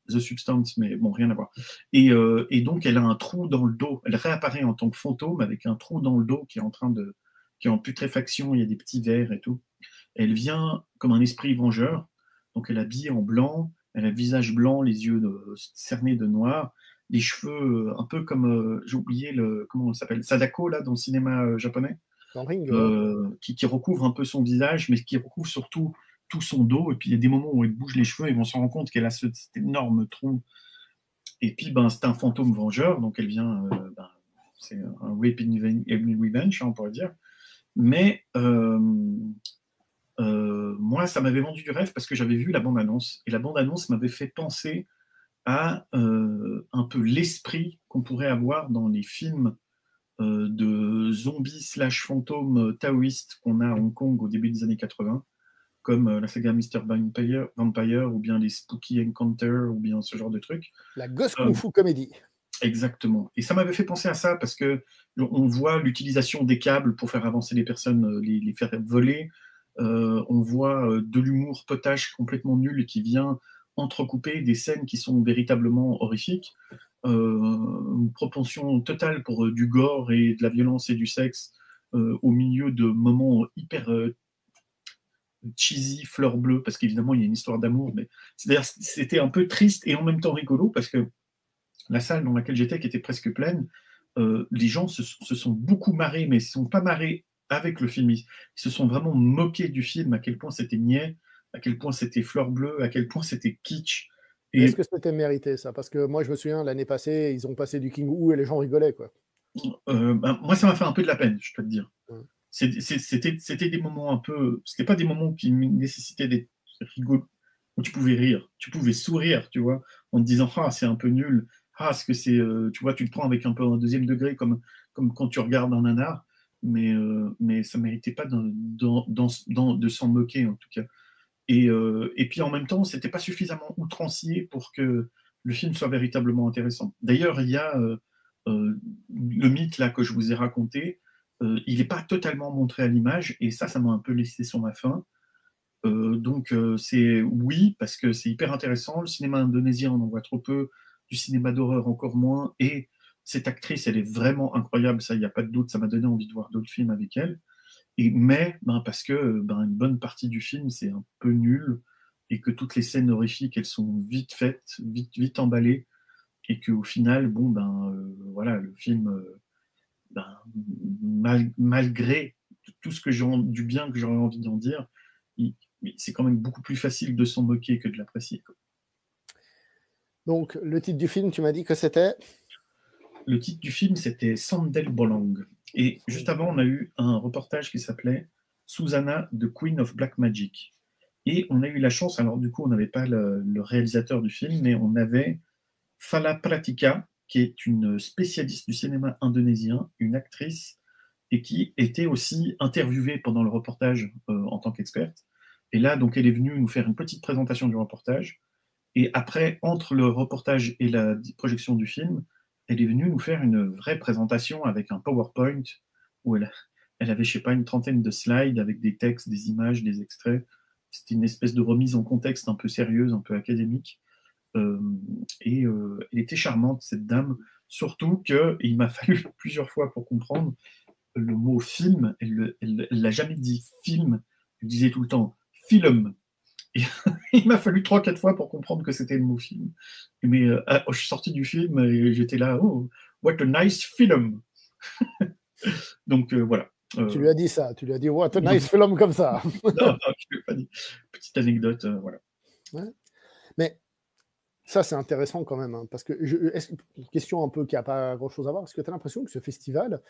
The Substance, mais bon, rien à voir. Et donc, elle a un trou dans le dos. Elle réapparaît en tant que fantôme avec un trou dans le dos qui est en putréfaction. Il y a des petits vers et tout. Elle vient comme un esprit vengeur. Donc, elle est habillée en blanc. Elle a le visage blanc, les yeux cernés de noir, les cheveux un peu comme, j'ai oublié comment on s'appelle, Sadako, là, dans le cinéma japonais, Dans Ring, ouais. qui recouvre un peu son visage, mais qui recouvre surtout tout son dos. Et puis il y a des moments où elle bouge les cheveux et on se rend compte qu'elle a cet énorme trou. Et puis c'est un fantôme vengeur, donc elle vient, c'est un rape and revenge, on pourrait dire. Mais moi, ça m'avait vendu du rêve parce que j'avais vu la bande-annonce. Et la bande-annonce m'avait fait penser à un peu l'esprit qu'on pourrait avoir dans les films de zombies slash fantômes taoïstes qu'on a à Hong Kong au début des années 80, comme la saga Mr. Vampire, ou bien les Spooky Encounter, ou bien ce genre de trucs. La Ghost Kung Fu Comedy. Exactement. Et ça m'avait fait penser à ça parce que on voit l'utilisation des câbles pour faire avancer les personnes, les faire voler. On voit de l'humour potache complètement nul qui vient entrecouper des scènes qui sont véritablement horrifiques. Une propension totale pour du gore et de la violence et du sexe au milieu de moments hyper cheesy, fleur bleue, parce qu'évidemment il y a une histoire d'amour, mais c'était un peu triste et en même temps rigolo parce que la salle dans laquelle j'étais, qui était presque pleine, les gens se sont beaucoup marrés, mais ils ne se sont pas marrés avec le film. Ils se sont vraiment moqués du film, à quel point c'était niais, à quel point c'était fleur bleue, à quel point c'était kitsch. Mais est-ce Et que c'était mérité, ça? Parce que moi, je me souviens, l'année passée, ils ont passé du King Hu et les gens rigolaient, quoi. moi, ça m'a fait un peu de la peine, je peux te dire. Ouais. C'était des moments un peu. C'était pas des moments qui nécessitaient des rigolos, où tu pouvais rire, tu pouvais sourire, tu vois, en te disant, ah, c'est un peu nul, ah, ce que c'est. Tu vois, tu le prends avec un peu un deuxième degré, comme quand tu regardes un nanar, mais ça méritait pas de s'en moquer, en tout cas. Et puis en même temps, c'était pas suffisamment outrancier pour que le film soit véritablement intéressant. D'ailleurs, il y a le mythe là que je vous ai raconté, il n'est pas totalement montré à l'image, et ça m'a un peu laissé sur ma faim. Donc c'est oui, parce que c'est hyper intéressant. Le cinéma indonésien, on en voit trop peu, du cinéma d'horreur encore moins, et cette actrice, elle est vraiment incroyable, ça, il n'y a pas de doute, ça m'a donné envie de voir d'autres films avec elle. Mais parce que une bonne partie du film, c'est un peu nul, et que toutes les scènes horrifiques, elles sont vite faites, vite emballées, et qu'au final, voilà, le film, ben, malgré tout ce que du bien que j'aurais envie d'en dire, c'est quand même beaucoup plus facile de s'en moquer que de l'apprécier. Donc, le titre du film, tu m'as dit que c'était? Le titre du film, c'était Sandel Bolong. Et juste avant, on a eu un reportage qui s'appelait Susanna, the Queen of Black Magic. Et on a eu la chance, alors du coup, on n'avait pas le réalisateur du film, mais on avait Fala Pratika, qui est une spécialiste du cinéma indonésien, une actrice, et qui était aussi interviewée pendant le reportage en tant qu'experte. Et là, donc, elle est venue nous faire une petite présentation du reportage. Et après, entre le reportage et la projection du film, elle est venue nous faire une vraie présentation avec un PowerPoint où elle avait, je sais pas, une trentaine de slides avec des textes, des images, des extraits. C'était une espèce de remise en contexte un peu sérieuse, un peu académique. Elle était charmante, cette dame. Surtout qu'il m'a fallu plusieurs fois pour comprendre le mot film. Elle l'a jamais dit film. Elle disait tout le temps film. Et il m'a fallu 3-4 fois pour comprendre que c'était le mot film. Mais je suis sorti du film et j'étais là, oh, what a nice film. Donc voilà. Tu lui as dit ça, tu lui as dit, what a Non, nice film comme ça. non, je ne l'ai pas dit. Petite anecdote, voilà. Ouais. Mais ça, c'est intéressant quand même, hein, parce que, une question un peu qui n'a pas grand-chose à voir, est-ce que tu as l'impression que ce festival,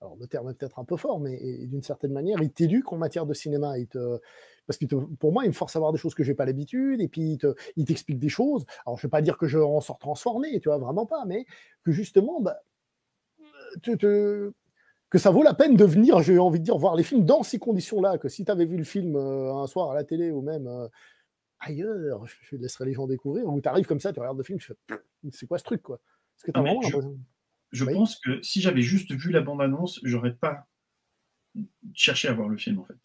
alors le terme est peut-être un peu fort, mais d'une certaine manière, il t'éduque en matière de cinéma, parce que pour moi, il me force à voir des choses que je n'ai pas l'habitude, et puis il t'explique des choses. Alors, je ne vais pas dire que je en sors transformé, tu vois, vraiment pas, mais que justement, que ça vaut la peine de venir, j'ai envie de dire, voir les films dans ces conditions-là, que si tu avais vu le film un soir à la télé ou même ailleurs, je laisserai les gens découvrir, ou tu arrives comme ça, tu regardes le film, tu fais c'est quoi ce truc, quoi? Est-ce que tu Non, as mais vraiment l'impression. je Oui. pense que si j'avais juste vu la bande-annonce, j'aurais pas cherché à voir le film, en fait.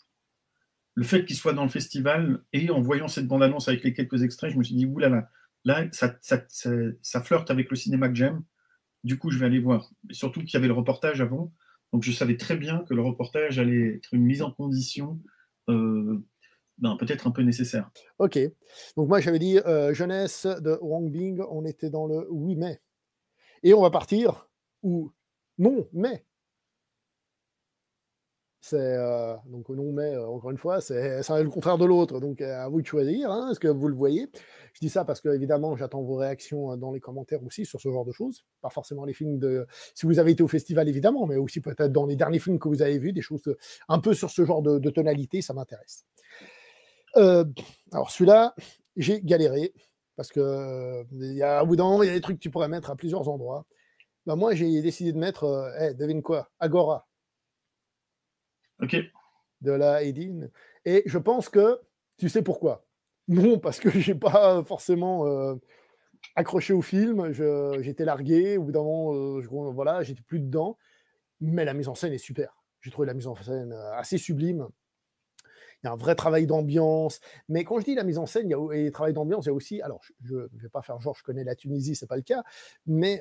Le fait qu'il soit dans le festival et en voyant cette bande-annonce avec les quelques extraits, je me suis dit, oulala, là, ça flirte avec le cinéma que j'aime. Du coup, je vais aller voir. Et surtout qu'il y avait le reportage avant. Donc, je savais très bien que le reportage allait être une mise en condition peut-être un peu nécessaire. Ok. Donc moi, j'avais dit jeunesse de Wang Bing, on était dans le 8 mai. Et on va partir où non, mais. C'est donc non, mais encore une fois, c'est le contraire de l'autre. Donc à vous de choisir, hein, est-ce que vous le voyez? Je dis ça parce que évidemment, j'attends vos réactions dans les commentaires aussi sur ce genre de choses. Pas forcément les films de. Si vous avez été au festival, évidemment, mais aussi peut-être dans les derniers films que vous avez vus, des choses un peu sur ce genre de tonalité, ça m'intéresse. Alors celui-là, j'ai galéré parce que au bout d'un moment, il y a des trucs que tu pourrais mettre à plusieurs endroits. Ben, moi, j'ai décidé de mettre, devine quoi, Agora Ok. de la Edine. Et je pense que tu sais pourquoi. Non, parce que j'ai pas forcément accroché au film. J'étais largué. Au bout d'un moment, voilà, j'étais plus dedans. Mais la mise en scène est super. J'ai trouvé la mise en scène assez sublime. Il y a un vrai travail d'ambiance. Mais quand je dis la mise en scène et travail d'ambiance, il y a aussi. Alors, je ne vais pas faire genre, je connais la Tunisie, c'est pas le cas. Mais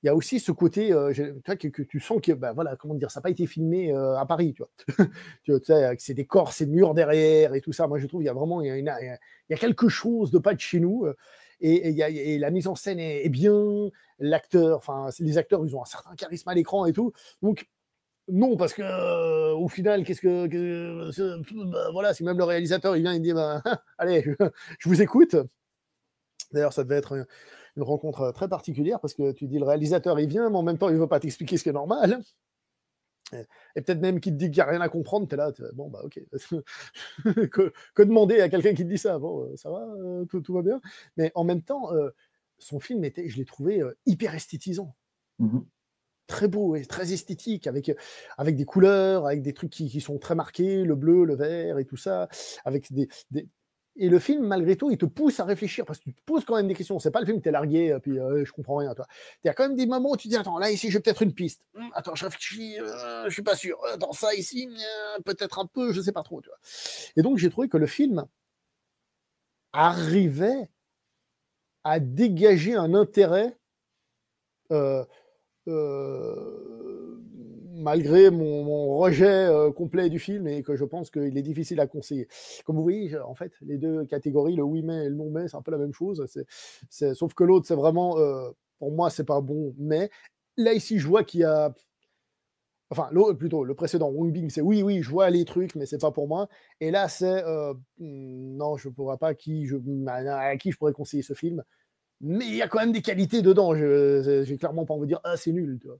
il y a aussi ce côté, que tu sens que, bah, voilà, comment dire, ça n'a pas été filmé à Paris, tu vois. Tu sais, c'est des corps, ces murs derrière et tout ça. Moi, je trouve il y a vraiment, il y a quelque chose de pas de chez nous. Et la mise en scène est bien. L'acteur, enfin, les acteurs, ils ont un certain charisme à l'écran et tout. Donc, non, parce que au final, bah, voilà, si même le réalisateur il vient, il dit bah, allez, je vous écoute. D'ailleurs, ça devait être une rencontre très particulière parce que tu dis le réalisateur il vient, mais en même temps il veut pas t'expliquer ce qui est normal. Et peut-être même qu'il te dit qu'il n'y a rien à comprendre, tu es là, bon bah ok. que demander à quelqu'un qui te dit ça, bon, ça va, tout va bien. Mais en même temps, son film je l'ai trouvé hyper esthétisant. Mhm. Très beau et très esthétique, avec des couleurs, avec des trucs qui sont très marqués, le bleu, le vert et tout ça, avec Et le film, malgré tout, il te pousse à réfléchir, parce que tu te poses quand même des questions. C'est pas le film, t'es largué, puis je comprends rien, toi. Il y a quand même des moments où tu dis, attends, là, ici, j'ai peut-être une piste. Attends, je réfléchis, je suis pas sûr. Attends, ça, ici, peut-être un peu, je sais pas trop, tu vois. Et donc, j'ai trouvé que le film arrivait à dégager un intérêt euh, malgré mon rejet complet du film et que je pense qu'il est difficile à conseiller. Comme vous voyez, en fait, les deux catégories, le oui mais et le non mais, c'est un peu la même chose. Sauf que l'autre, c'est vraiment, pour moi, c'est pas bon. Mais là, ici, je vois qu'il y a. Enfin, plutôt, le précédent, Wong Bing, c'est oui, oui, je vois les trucs, mais c'est pas pour moi. Et là, c'est non, je ne pourrais pas à qui je pourrais conseiller ce film. Mais il y a quand même des qualités dedans. J'ai clairement pas envie de dire ah, c'est nul. Tu vois.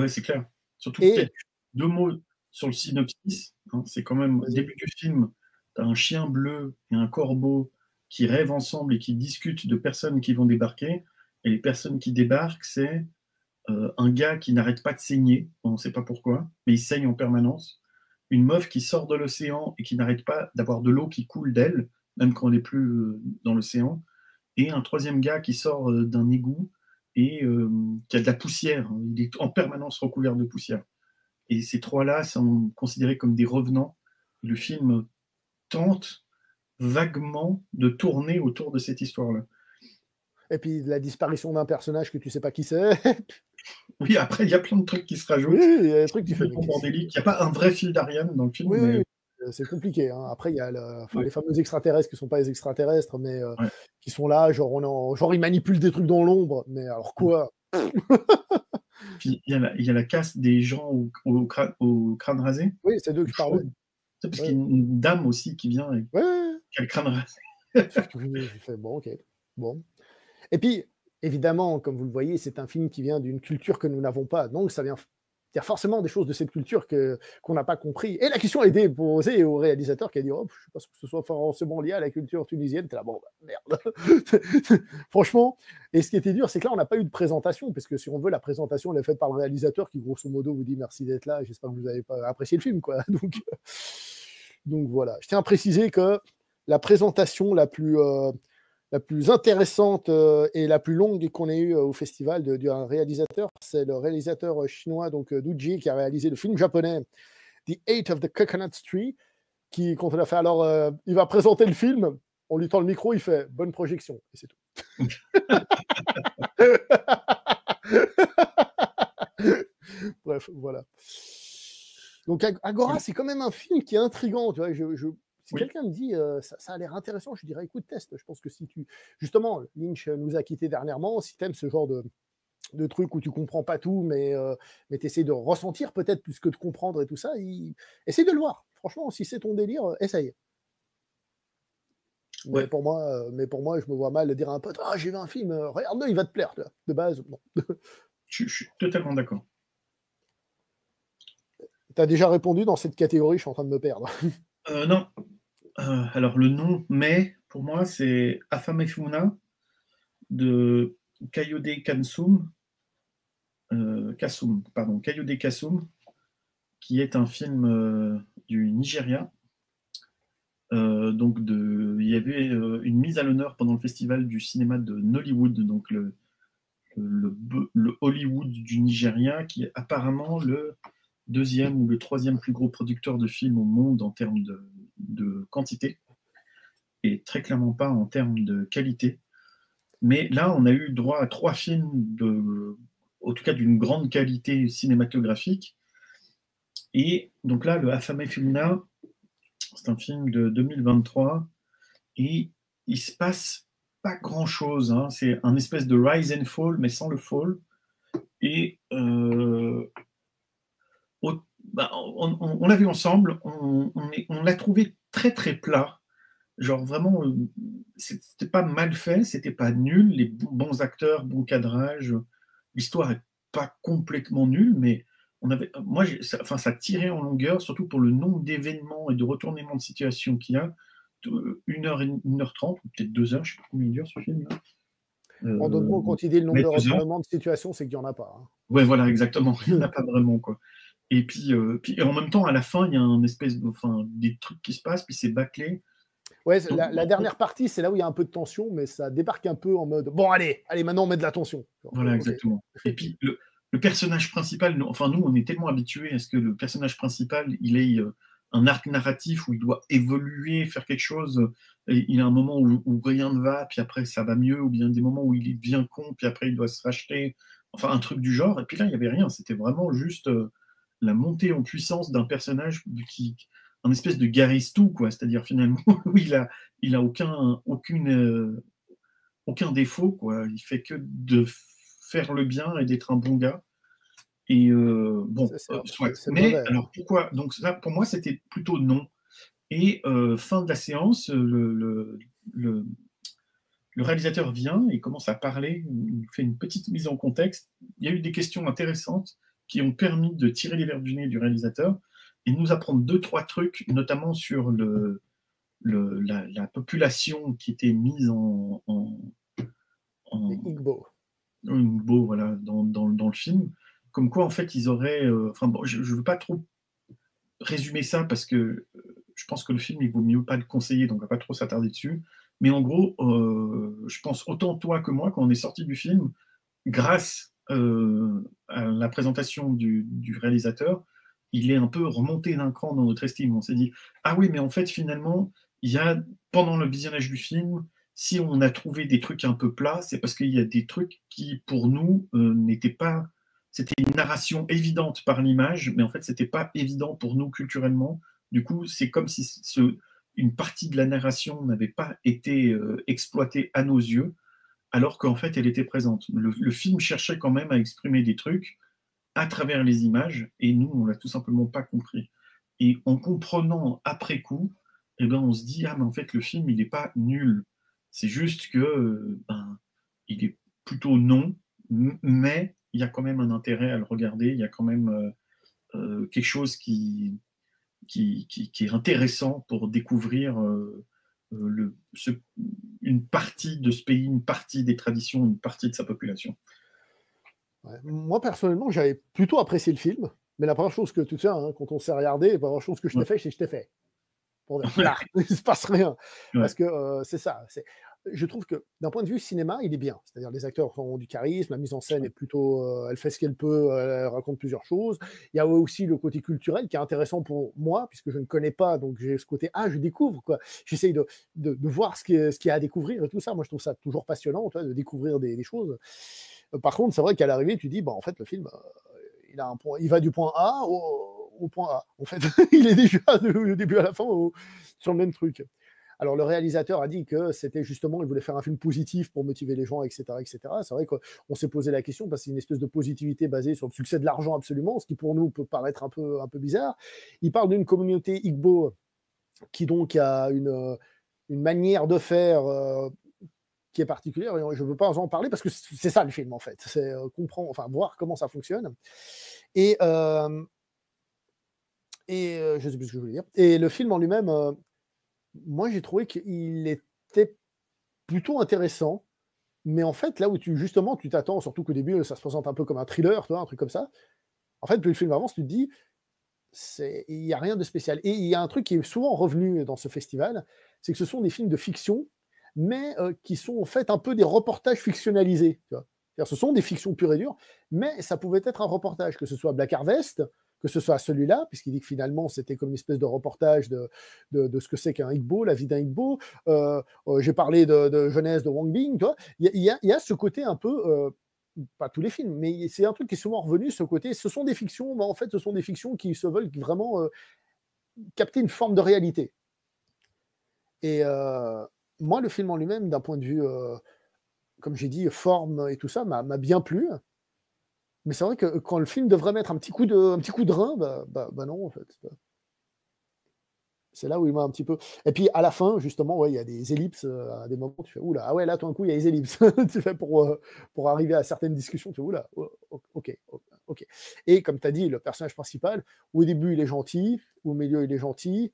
Ouais, c'est clair. Surtout Et peut-être 2 mots sur le synopsis, hein. C'est quand même, vas-y. début du film, tu as un chien bleu et un corbeau qui rêvent ensemble et qui discutent de personnes qui vont débarquer. Et les personnes qui débarquent, c'est un gars qui n'arrête pas de saigner, on ne sait pas pourquoi, mais il saigne en permanence. Une meuf qui sort de l'océan et qui n'arrête pas d'avoir de l'eau qui coule d'elle, même quand elle n'est plus dans l'océan. Et un troisième gars qui sort d'un égout et qui a de la poussière. Il est en permanence recouvert de poussière. Et ces trois-là sont considérés comme des revenants. Le film tente vaguement de tourner autour de cette histoire-là. Et puis la disparition d'un personnage que tu sais pas qui c'est. Oui, après, il y a plein de trucs qui se Oui, rajoutent. il y a des trucs que tu fais, mais Complètement bordélique. Il n'y a pas un vrai fil d'Ariane dans le film, oui, oui, mais oui, c'est compliqué. Hein. Après, il y a ouais, les fameux extraterrestres qui sont pas les extraterrestres, mais ouais. qui sont là, genre ils manipulent des trucs dans l'ombre. Mais alors quoi? Puis il y a la casse des gens au crâne rasé, Oui, c'est d'eux que ou je parlais. chauve. Tu sais, parce qu'il Ouais, y a une dame aussi qui vient et ouais, ouais. qui a le crâne rasé. Oui, j'ai fait bon, ok, bon. Et puis, évidemment, comme vous le voyez, c'est un film qui vient d'une culture que nous n'avons pas, donc ça vient Il y a forcément des choses de cette culture qu'on n'a pas compris. Et la question a été posée au réalisateur qui a dit oh, je ne sais pas que ce soit forcément lié à la culture tunisienne. T'es là, bon, bah, merde. Franchement, et ce qui était dur, c'est que là, on n'a pas eu de présentation, parce que si on veut, la présentation, elle est faite par le réalisateur qui, grosso modo, vous dit merci d'être là. J'espère que vous avez pas apprécié le film, quoi. Donc voilà. Je tiens à préciser que la présentation la plus intéressante et la plus longue qu'on ait eue au festival d'un réalisateur, c'est le réalisateur chinois, donc Duji, qui a réalisé le film japonais The Eight of the Coconut Tree, qui, quand on a fait, alors, il va présenter le film, on lui tend le micro, il fait bonne projection, et c'est tout. Bref, voilà. Donc Agora, c'est quand même un film qui est intriguant. Tu vois, si quelqu'un me dit ça a l'air intéressant, je dirais écoute, teste. Je pense que si tu. Justement, Lynch nous a quittés dernièrement. Si tu aimes ce genre de truc où tu comprends pas tout, mais tu essaies de ressentir peut-être plus que de comprendre et tout ça, essaye de le voir. Franchement, si c'est ton délire, essaye. Mais, pour moi, je me vois mal dire à un pote ah, j'ai vu un film, regarde-le, il va te plaire. De base, non. Je suis totalement d'accord. Tu as déjà répondu dans cette catégorie, je suis en train de me perdre. Non. Alors, le nom, mais pour moi, c'est Afamefuna de Kayode Kasum, Kayode Kasum, qui est un film du Nigeria. Donc, il y avait une mise à l'honneur pendant le festival du cinéma de Nollywood, donc le Hollywood du Nigeria, qui est apparemment le deuxième ou le troisième plus gros producteur de films au monde en termes de quantité, et très clairement pas en termes de qualité. Mais là, on a eu droit à 3 films, en tout cas d'une grande qualité cinématographique. Et donc là, le Afame Fumina, c'est un film de 2023, et il se passe pas grand-chose. Hein. C'est un espèce de rise and fall, mais sans le fall. Et on l'a vu ensemble, on l'a trouvé très très plat. Genre vraiment, c'était pas mal fait, c'était pas nul, les bons acteurs, bon cadrage, l'histoire est pas complètement nulle, mais ça tirait en longueur, surtout pour le nombre d'événements et de retournements de situation qu'il y a. 1h30, ou peut-être 2 heures, je sais pas combien il dure ce film. En d'autres mots, quand il dit le nombre de retournements de situation, c'est qu'il n'y en a pas. Hein. Ouais, voilà, exactement. Il n'y en a pas vraiment, quoi. Et puis en même temps, à la fin, il y a des trucs qui se passent, puis c'est bâclé. Ouais, la dernière partie, c'est là où il y a un peu de tension, mais ça débarque un peu en mode bon, allez, maintenant on met de la tension. Voilà, exactement. Et puis le personnage principal, nous, on est tellement habitués à ce que le personnage principal, il ait un arc narratif où il doit évoluer, faire quelque chose. Et il y a un moment où rien ne va, puis après ça va mieux, ou bien des moments où il devient con, puis après il doit se racheter. Enfin, un truc du genre. Et puis là, il n'y avait rien. C'était vraiment juste la montée en puissance d'un personnage un espèce de garistou, quoi. C'est-à-dire finalement où il a aucun défaut, quoi. Il fait que de faire le bien et d'être un bon gars. Et mais alors pourquoi? Donc ça, pour moi, c'était plutôt non. Et fin de la séance, le réalisateur vient et commence à parler, il fait une petite mise en contexte. Il y a eu des questions intéressantes qui ont permis de tirer les verres du nez du réalisateur et de nous apprendre 2-3 trucs, notamment sur la population qui était mise en Igbo. Voilà, dans le film. Comme quoi, en fait, ils auraient... je ne veux pas trop résumer ça parce que je pense que le film, il vaut mieux pas le conseiller, donc on ne va pas trop s'attarder dessus. Mais en gros, je pense autant toi que moi, quand on est sorti du film, grâce à la présentation du réalisateur, il est un peu remonté d'un cran dans notre estime. On s'est dit, ah oui, mais en fait, finalement, il y a, pendant le visionnage du film, si on a trouvé des trucs un peu plats, c'est parce qu'il y a des trucs qui, pour nous, n'étaient pas... C'était une narration évidente par l'image, mais en fait, c'était pas évident pour nous culturellement. Du coup, c'est comme si une partie de la narration n'avait pas été exploitée à nos yeux, alors qu'en fait, elle était présente. Le film cherchait quand même à exprimer des trucs à travers les images, et nous, on l'a tout simplement pas compris. Et en comprenant après coup, eh ben, on se dit, ah, mais en fait, le film, il n'est pas nul. C'est juste que, il est plutôt non, mais il y a quand même un intérêt à le regarder, il y a quand même quelque chose qui est intéressant pour découvrir une partie de ce pays, une partie des traditions, une partie de sa population. Ouais. Moi, personnellement, j'avais plutôt apprécié le film, mais la première chose que tu sais, hein, quand on s'est regardé, la première chose que je t'ai fait, c'est que je t'ai fait. Pour dire, là, il se passe rien. Ouais. Parce que c'est ça. Je trouve que d'un point de vue cinéma, il est bien. C'est-à-dire les acteurs ont du charisme, la mise en scène est plutôt, elle fait ce qu'elle peut, elle raconte plusieurs choses. Il y a aussi le côté culturel qui est intéressant pour moi, puisque je ne connais pas, donc j'ai ce côté, je découvre, quoi. J'essaye de voir ce qu'il y a à découvrir et tout ça. Moi, je trouve ça toujours passionnant, tu vois, de découvrir des choses. Par contre, c'est vrai qu'à l'arrivée, tu dis, en fait, le film, il va du point A au point A. En fait, il est déjà du début à la fin sur le même truc. Alors, le réalisateur a dit que c'était justement, il voulait faire un film positif pour motiver les gens, etc., etc. C'est vrai qu'on s'est posé la question parce que c'est une espèce de positivité basée sur le succès de l'argent absolument, ce qui pour nous peut paraître un peu bizarre. Il parle d'une communauté Igbo qui donc a une manière de faire qui est particulière, et je ne veux pas en parler parce que c'est ça le film en fait, c'est voir comment ça fonctionne. Et je ne sais plus ce que je voulais dire. Et le film en lui-même, moi j'ai trouvé qu'il était plutôt intéressant, mais en fait là où justement tu t'attends, surtout qu'au début ça se présente un peu comme un thriller, tu vois, un truc comme ça. En fait, plus le film avance, tu te dis, il n'y a rien de spécial. Et il y a un truc qui est souvent revenu dans ce festival, c'est que ce sont des films de fiction, mais qui sont en fait un peu des reportages fictionnalisés. Tu vois. Ce sont des fictions pures et dures, mais ça pouvait être un reportage, que ce soit Black Harvest, que ce soit celui-là, puisqu'il dit que finalement c'était comme une espèce de reportage de ce que c'est qu'un Igbo, la vie d'un Igbo. J'ai parlé de jeunesse de Wang Bing. Tu vois. Il y a ce côté un peu, pas tous les films, mais c'est un truc qui est souvent revenu, ce côté, ce sont des fictions, mais en fait ce sont des fictions qui se veulent vraiment capter une forme de réalité. Et moi, le film en lui-même, d'un point de vue, comme j'ai dit, forme et tout ça, m'a bien plu. Mais c'est vrai que quand le film devrait mettre un petit coup de rein, bah non, en fait. C'est là où il m'a un petit peu. Et puis à la fin, justement, ouais, il y a des ellipses à des moments. Tu fais oula, ah ouais, là, tout d'un coup, il y a des ellipses. Tu fais pour arriver à certaines discussions. Tu fais oula, ok, ok. Et comme tu as dit, le personnage principal, au début, il est gentil, au milieu, il est gentil,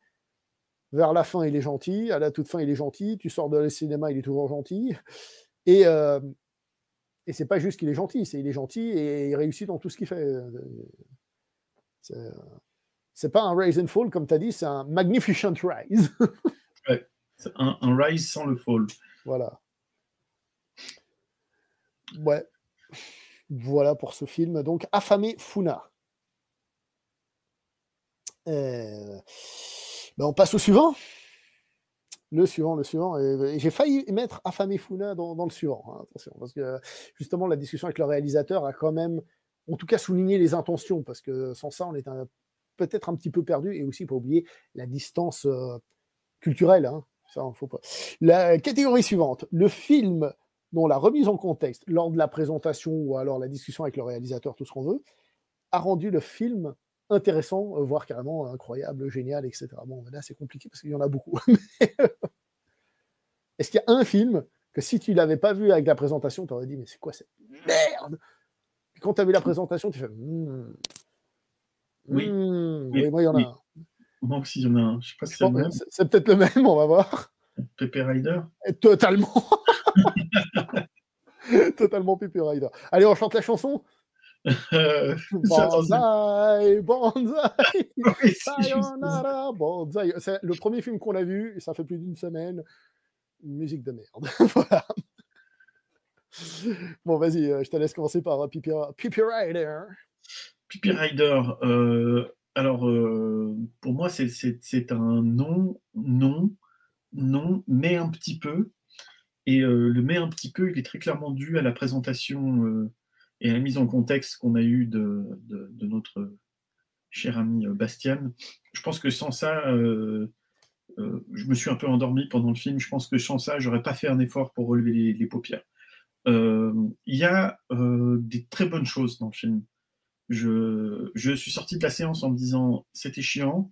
vers la fin, il est gentil, à la toute fin, il est gentil. Tu sors de le cinéma, il est toujours gentil. Et c'est pas juste qu'il est gentil, il est gentil et il réussit dans tout ce qu'il fait. C'est pas un rise and fall, comme tu as dit, c'est un magnificent rise. Ouais, c'est un rise sans le fall. Voilà. Ouais. Voilà pour ce film. Donc, Affamé Funa. Ben, on passe au suivant. Le suivant. Et j'ai failli mettre Affamé Funa dans le suivant. Hein, attention, parce que justement, la discussion avec le réalisateur a quand même, en tout cas, souligné les intentions, parce que sans ça, on est peut-être un petit peu perdu. Et aussi, pas oublier la distance culturelle. Hein. Ça, faut pas. La catégorie suivante. Le film dont la remise en contexte lors de la présentation ou alors la discussion avec le réalisateur, tout ce qu'on veut, a rendu le film intéressant, voire carrément incroyable, génial, etc. Bon, là, c'est compliqué parce qu'il y en a beaucoup. Est-ce qu'il y a un film que si tu l'avais pas vu avec la présentation, tu aurais dit, mais c'est quoi cette merde? Puis quand tu as vu la présentation, tu fais, oui, moi, il y en a un. Moi aussi, il y en a un. Je sais pas si c'est le même. C'est peut-être le même, on va voir. Pepper Rider. Totalement. Totalement Pepper Rider. Allez, on chante la chanson. Banzai, Banzai, Sayonara, Banzai. C'est le premier film qu'on a vu, et ça fait plus d'une semaine. Musique de merde. Voilà. Bon, vas-y, je te laisse commencer par Pippi Rider. Pippi Rider. Alors, pour moi, c'est un non, mais un petit peu. Et le mais un petit peu, il est très clairement dû à la présentation et à la mise en contexte qu'on a eue de notre cher ami Bastian. Je pense que sans ça, je me suis un peu endormi pendant le film. Je pense que sans ça, j'aurais pas fait un effort pour relever les paupières. Il y a des très bonnes choses dans le film. Je suis sorti de la séance en me disant c'était chiant,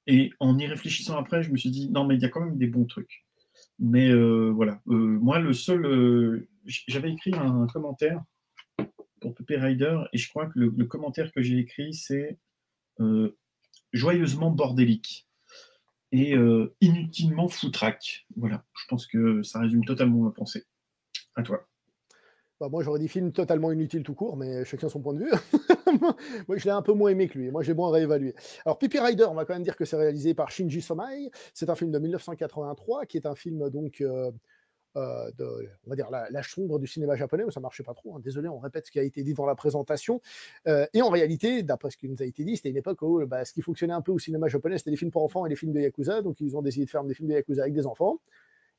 et en y réfléchissant après, je me suis dit non, mais il y a quand même des bons trucs. Mais voilà, moi le seul, j'avais écrit un commentaire pour Pepper Rider, et je crois que le commentaire que j'ai écrit, c'est joyeusement bordélique et inutilement foutraque. Voilà, je pense que ça résume totalement ma pensée. À toi. Bah, moi, j'aurais dit film totalement inutile tout court, mais chacun son point de vue. Moi, je l'ai un peu moins aimé que lui. Moi, j'ai moins réévalué. Alors, Pippi Rider, on va quand même dire que c'est réalisé par Shinji Somai. C'est un film de 1983, qui est un film donc on va dire l'âge sombre du cinéma japonais, mais ça marchait pas trop. Hein. Désolé, on répète ce qui a été dit dans la présentation. Et en réalité, d'après ce qui nous a été dit, c'était une époque où ce qui fonctionnait un peu au cinéma japonais, c'était les films pour enfants et les films de Yakuza. Donc, ils ont décidé de faire des films de Yakuza avec des enfants.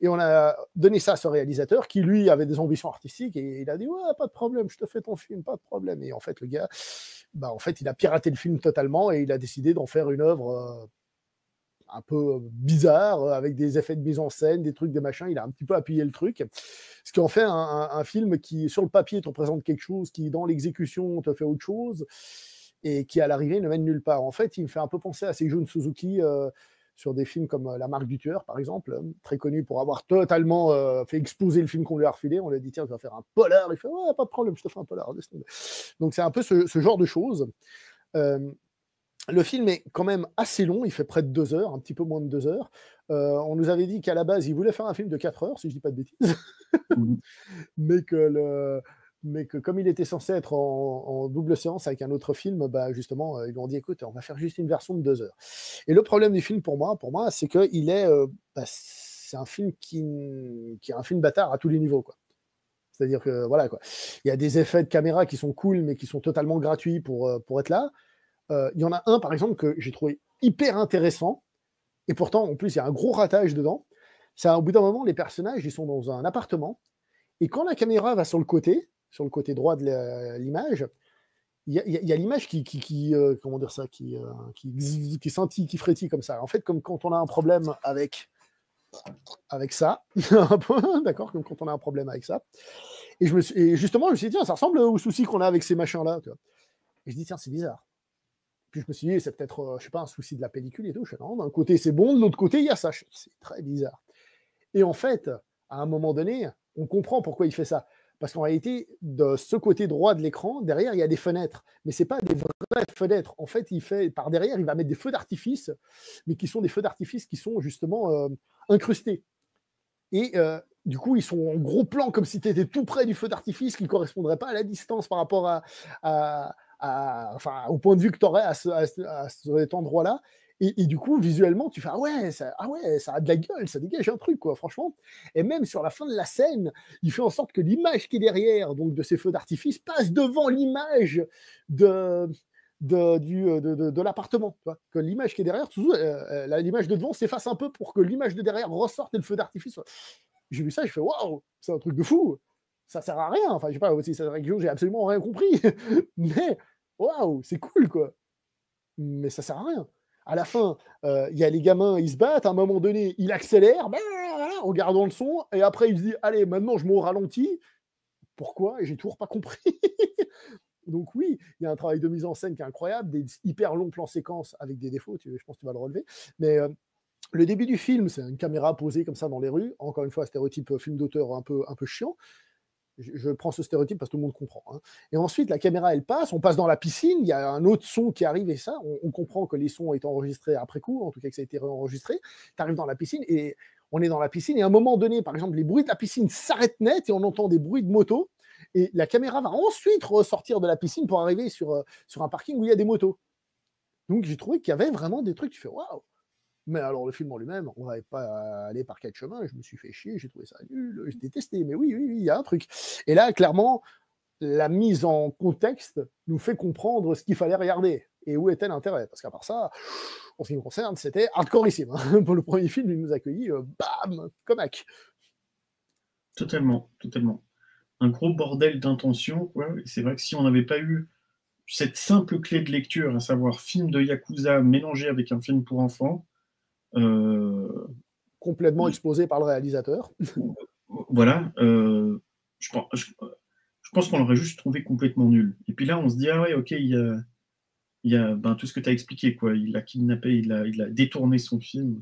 Et on a donné ça à ce réalisateur qui, lui, avait des ambitions artistiques et il a dit « Ouais, pas de problème, je te fais ton film, pas de problème. » Et en fait, le gars, en fait, il a piraté le film totalement et il a décidé d'en faire une œuvre un peu bizarre, avec des effets de mise en scène, des trucs, des machins. Il a un petit peu appuyé le truc. Ce qui en fait un film qui, sur le papier, te représente quelque chose, qui, dans l'exécution, te fait autre chose et qui, à l'arrivée, ne mène nulle part. En fait, il me fait un peu penser à Seijun Suzuki sur des films comme La Marque du Tueur, par exemple, très connu pour avoir totalement fait exploser le film qu'on lui a refilé. On lui a dit, tiens, tu vas faire un polar. Il fait, ouais, pas de problème, je te fais un polar. Donc, c'est un peu ce genre de choses. Le film est quand même assez long, il fait près de 2 heures, un petit peu moins de 2 heures. On nous avait dit qu'à la base, il voulait faire un film de 4 heures, si je ne dis pas de bêtises, mais que comme il était censé être en double séance avec un autre film, justement, ils lui ont dit, écoute, on va faire juste une version de 2 heures. Et le problème du film pour moi c'est qu'il est, c'est un film qui est un film bâtard à tous les niveaux, quoi. C'est-à-dire que, voilà, quoi. Il y a des effets de caméra qui sont cool, mais qui sont totalement gratuits pour être là. Il y en a un, par exemple, que j'ai trouvé hyper intéressant, et pourtant, en plus, il y a un gros ratage dedans. C'est au bout d'un moment, les personnages, ils sont dans un appartement, et quand la caméra va sur le côté droit de l'image, il y a l'image qui comment dire ça, qui scintille, qui frétille comme ça. En fait, comme quand on a un problème avec ça, d'accord, comme quand on a un problème avec ça. Et justement, je me suis dit, tiens, ça ressemble au souci qu'on a avec ces machins-là. Et je dis, tiens, c'est bizarre. Puis je me suis dit, c'est peut-être, je sais pas, un souci de la pellicule et tout. Je fais, non, d'un côté, c'est bon, de l'autre côté, il y a ça. C'est très bizarre. Et en fait, à un moment donné, on comprend pourquoi il fait ça. Parce qu'en réalité, de ce côté droit de l'écran, derrière, il y a des fenêtres. Mais ce n'est pas des vraies fenêtres. En fait, par derrière, il va mettre des feux d'artifice, mais qui sont des feux d'artifice qui sont justement incrustés. Et du coup, ils sont en gros plan, comme si tu étais tout près du feu d'artifice, qui ne correspondrait pas à la distance par rapport au point de vue que tu aurais à cet endroit-là. Et du coup, visuellement, tu fais ah ouais, ça a de la gueule, ça dégage un truc, quoi, franchement. Et même sur la fin de la scène, il fait en sorte que l'image qui est derrière, donc de ces feux d'artifice, passe devant l'image de l'appartement. Que l'image qui est derrière, l'image de devant s'efface un peu pour que l'image de derrière ressorte et le feu d'artifice. J'ai vu ça, je fais waouh, c'est un truc de fou. Ça sert à rien. Enfin, je sais pas si c'est vrai que j'ai absolument rien compris, mais waouh, c'est cool, quoi. Mais ça sert à rien. À la fin, il y a les gamins, ils se battent. À un moment donné, il accélère en gardant le son, et après il se dit allez, maintenant je me ralentis. Pourquoi? Et j'ai toujours pas compris. Donc oui, il y a un travail de mise en scène qui est incroyable, des hyper longs plans séquences avec des défauts, je pense que tu vas le relever. Mais le début du film, c'est une caméra posée comme ça dans les rues. Encore une fois, stéréotype film d'auteur un peu chiant. Je prends ce stéréotype parce que tout le monde comprend. Hein. Et ensuite, la caméra, elle passe, on passe dans la piscine, il y a un autre son qui arrive et ça, on comprend que les sons ont été enregistrés après coup, en tout cas que ça a été réenregistré. Tu arrives dans la piscine et on est dans la piscine et à un moment donné, par exemple, les bruits de la piscine s'arrêtent net et on entend des bruits de moto et la caméra va ensuite ressortir de la piscine pour arriver sur un parking où il y a des motos. Donc j'ai trouvé qu'il y avait vraiment des trucs, tu fais waouh. Mais alors, le film en lui-même, on n'avait pas aller par 4 chemins, je me suis fait chier, j'ai trouvé ça nul, j'ai détesté, mais oui, il y a un truc. Et là, clairement, la mise en contexte nous fait comprendre ce qu'il fallait regarder et où était l'intérêt. Parce qu'à part ça, en ce qui me concerne, c'était hardcoreissime. Hein. Pour le premier film, il nous a accueillis, bam, comme hack. Totalement. Un gros bordel d'intention. Ouais, c'est vrai que si on n'avait pas eu cette simple clé de lecture, à savoir film de Yakuza mélangé avec un film pour enfants, complètement exposé par le réalisateur. Voilà, je pense qu'on l'aurait juste trouvé complètement nul. Et puis là, on se dit, ah ouais, ok, il y a tout ce que tu as expliqué, quoi. Il a kidnappé, il a détourné son film.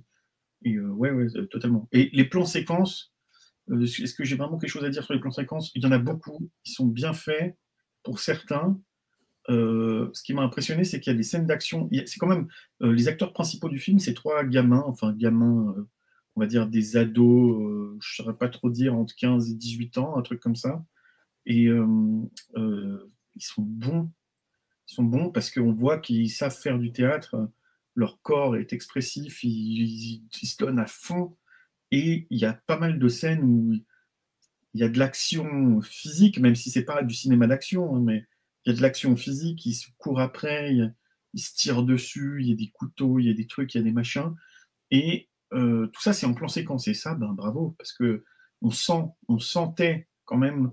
Et ouais, totalement. Et les plans séquences, est-ce que j'ai vraiment quelque chose à dire sur les plans séquences? Il y en a beaucoup, ils sont bien faits pour certains. ce qui m'a impressionné, c'est qu'il y a des scènes d'action. C'est quand même les acteurs principaux du film, c'est trois gamins, enfin gamins, on va dire des ados, je ne saurais pas trop dire, entre 15 et 18 ans, un truc comme ça. Et ils sont bons. Ils sont bons parce qu'on voit qu'ils savent faire du théâtre. Leur corps est expressif, ils se donnent à fond. Et il y a pas mal de scènes où il y a de l'action physique, même si c'est pas du cinéma d'action, hein, mais il y a de l'action physique, ils se courent après, ils se tirent dessus, il y a des couteaux, il y a des trucs, il y a des machins. Et tout ça, c'est en plan séquence. Et ça, ben, bravo, parce que on sentait quand même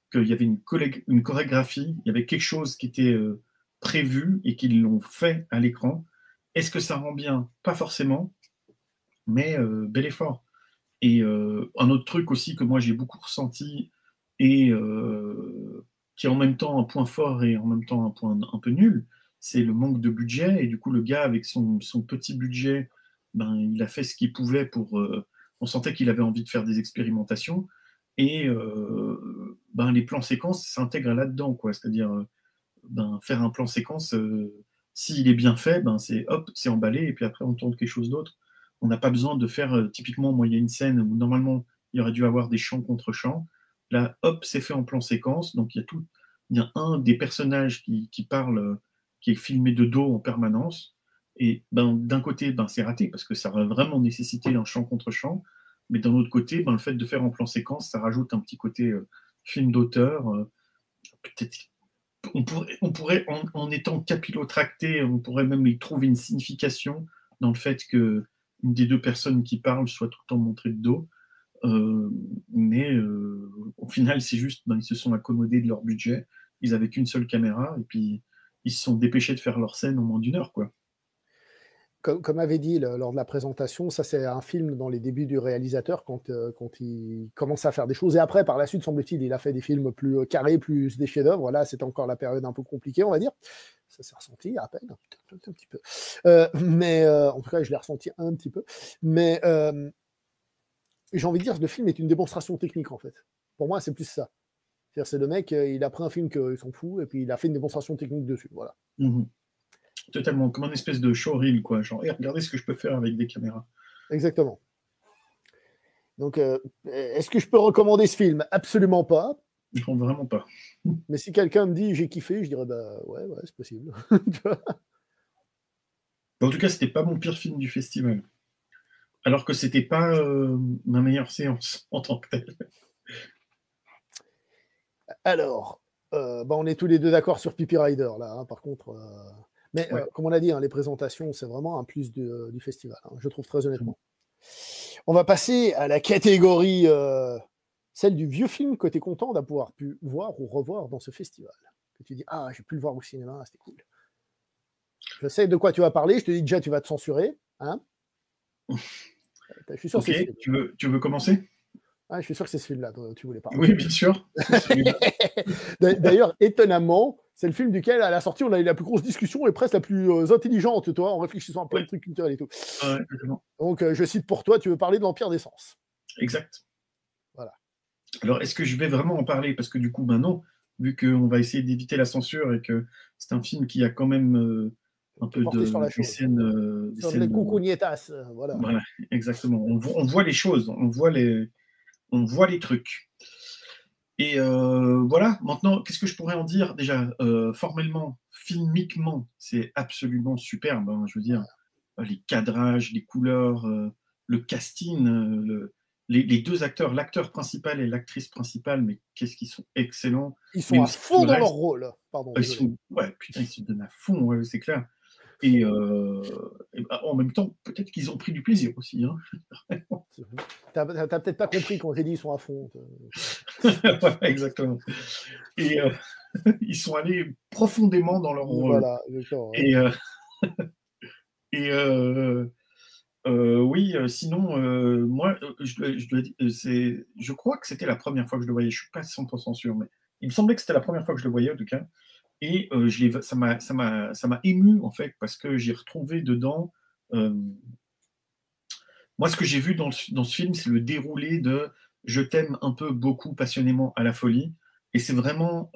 qu'il y avait une chorégraphie, il y avait quelque chose qui était prévu et qu'ils l'ont fait à l'écran. Est-ce que ça rend bien? Pas forcément, mais bel effort. Et un autre truc aussi que moi j'ai beaucoup ressenti et qui est en même temps un point fort et en même temps un point un peu nul, c'est le manque de budget. Et du coup, le gars, avec son petit budget, ben, il a fait ce qu'il pouvait pour. On sentait qu'il avait envie de faire des expérimentations. Et ben, les plans séquences s'intègrent là-dedans, quoi. C'est-à-dire, ben, faire un plan séquence, s'il est bien fait, ben, c'est hop, c'est emballé, et puis après, on tourne quelque chose d'autre. On n'a pas besoin de faire, typiquement, moi, il y a une scène où normalement, il aurait dû avoir des chants contre chants. Là, hop, c'est fait en plan séquence. Donc, il y a un des personnages qui parle, qui est filmé de dos en permanence. Et ben, d'un côté, ben, c'est raté parce que ça aurait vraiment nécessité un chant contre chant. Mais d'un autre côté, ben, le fait de faire en plan séquence, ça rajoute un petit côté film d'auteur. Peut-être on pourrait en étant capillotracté, on pourrait même y trouver une signification dans le fait que une des deux personnes qui parlent soit tout le temps montrée de dos. Mais au final, c'est juste, ben, ils se sont accommodés de leur budget. Ils avaient qu'une seule caméra et puis ils se sont dépêchés de faire leur scène en moins d'une heure, quoi. Comme avait dit lors de la présentation, ça c'est un film dans les débuts du réalisateur quand il commence à faire des choses. Et après, par la suite, semble-t-il, il a fait des films plus carrés, plus des chefs-d'œuvre. Là, c'était encore la période un peu compliquée, on va dire. Ça s'est ressenti à peine, un petit peu. Mais en tout cas, je l'ai ressenti un petit peu. Mais j'ai envie de dire que le film est une démonstration technique, en fait. Pour moi, c'est plus ça. C'est-à-dire, c'est le mec, il a pris un film qu'il s'en fout et puis il a fait une démonstration technique dessus. Voilà. Mmh. Totalement, comme un espèce de showreel, quoi. Genre, hey, regardez ce que je peux faire avec des caméras. Exactement. Donc, est-ce que je peux recommander ce film? Absolument pas. Non, vraiment pas. Mais si quelqu'un me dit j'ai kiffé, je dirais bah ouais, c'est possible. En tout cas, c'était pas mon pire film du festival. Alors que c'était pas ma meilleure séance en tant que telle. Alors, bah, on est tous les deux d'accord sur Pipi Rider là. Hein, par contre, mais Ouais. comme on a dit, hein, les présentations c'est vraiment un plus du festival. Hein, je trouve très honnêtement. On va passer à la catégorie celle du vieux film que tu es content d'avoir pu voir ou revoir dans ce festival. Que tu dis ah j'ai pu le voir au cinéma, c'était cool. Je sais de quoi tu vas parler. Je te dis déjà tu vas te censurer, hein. Je suis sûr Ok, que c'est tu veux commencer? Ah, je suis sûr que c'est ce film-là dont tu voulais parler. Oui, bien sûr. D'ailleurs, étonnamment, c'est le film duquel, à la sortie, on a eu la plus grosse discussion et presque la plus intelligente, toi, en réfléchissant à plein de trucs culturels et tout. Ouais, Donc, je cite pour toi, tu veux parler de l'Empire des Sens. exact. Voilà. Alors, est-ce que je vais vraiment en parler? Parce que du coup, ben non, vu qu'on va essayer d'éviter la censure et que c'est un film qui a quand même un peu sur la des chose. scènes. Sur les cucugnetas, voilà. Voilà, exactement. On voit les choses, on voit les trucs. Et voilà, maintenant, qu'est-ce que je pourrais en dire? Déjà, formellement, filmiquement, c'est absolument superbe. Hein, je veux dire, les cadrages, les couleurs, le casting, les deux acteurs, l'acteur principal et l'actrice principale, mais qu'est-ce qu'ils sont excellents. Ils sont Mais à aussi fond le dans leur reste, rôle. Pardon, ils désolé. sont, ouais, putain, ils se donnent à fond, ouais, c'est clair. Et bah, en même temps, peut-être qu'ils ont pris du plaisir aussi. Hein. T'as peut-être pas compris quand j'ai dit ils sont à fond. Ouais, exactement. Et ils sont allés profondément dans leur rôle. Voilà, exactement. Et, et oui, sinon, moi, je crois que c'était la première fois que je le voyais. Je ne suis pas 100% sûr, mais il me semblait que c'était la première fois que je le voyais, en tout cas. Et ça m'a ému, en fait, parce que j'ai retrouvé dedans. Moi, ce que j'ai vu dans ce film, c'est le déroulé de je t'aime un peu, beaucoup, passionnément, à la folie. Et c'est vraiment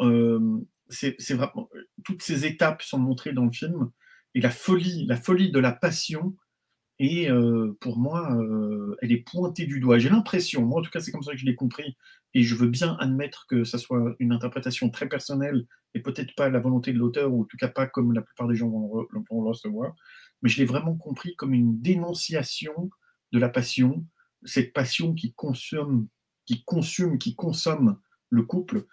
c'est vraiment toutes ces étapes sont montrées dans le film et la folie de la passion. Et pour moi, elle est pointée du doigt. J'ai l'impression, moi en tout cas c'est comme ça que je l'ai compris, et je veux bien admettre que ça soit une interprétation très personnelle et peut-être pas la volonté de l'auteur, ou en tout cas pas comme la plupart des gens vont le recevoir, mais je l'ai vraiment compris comme une dénonciation de la passion, cette passion qui consomme le couple,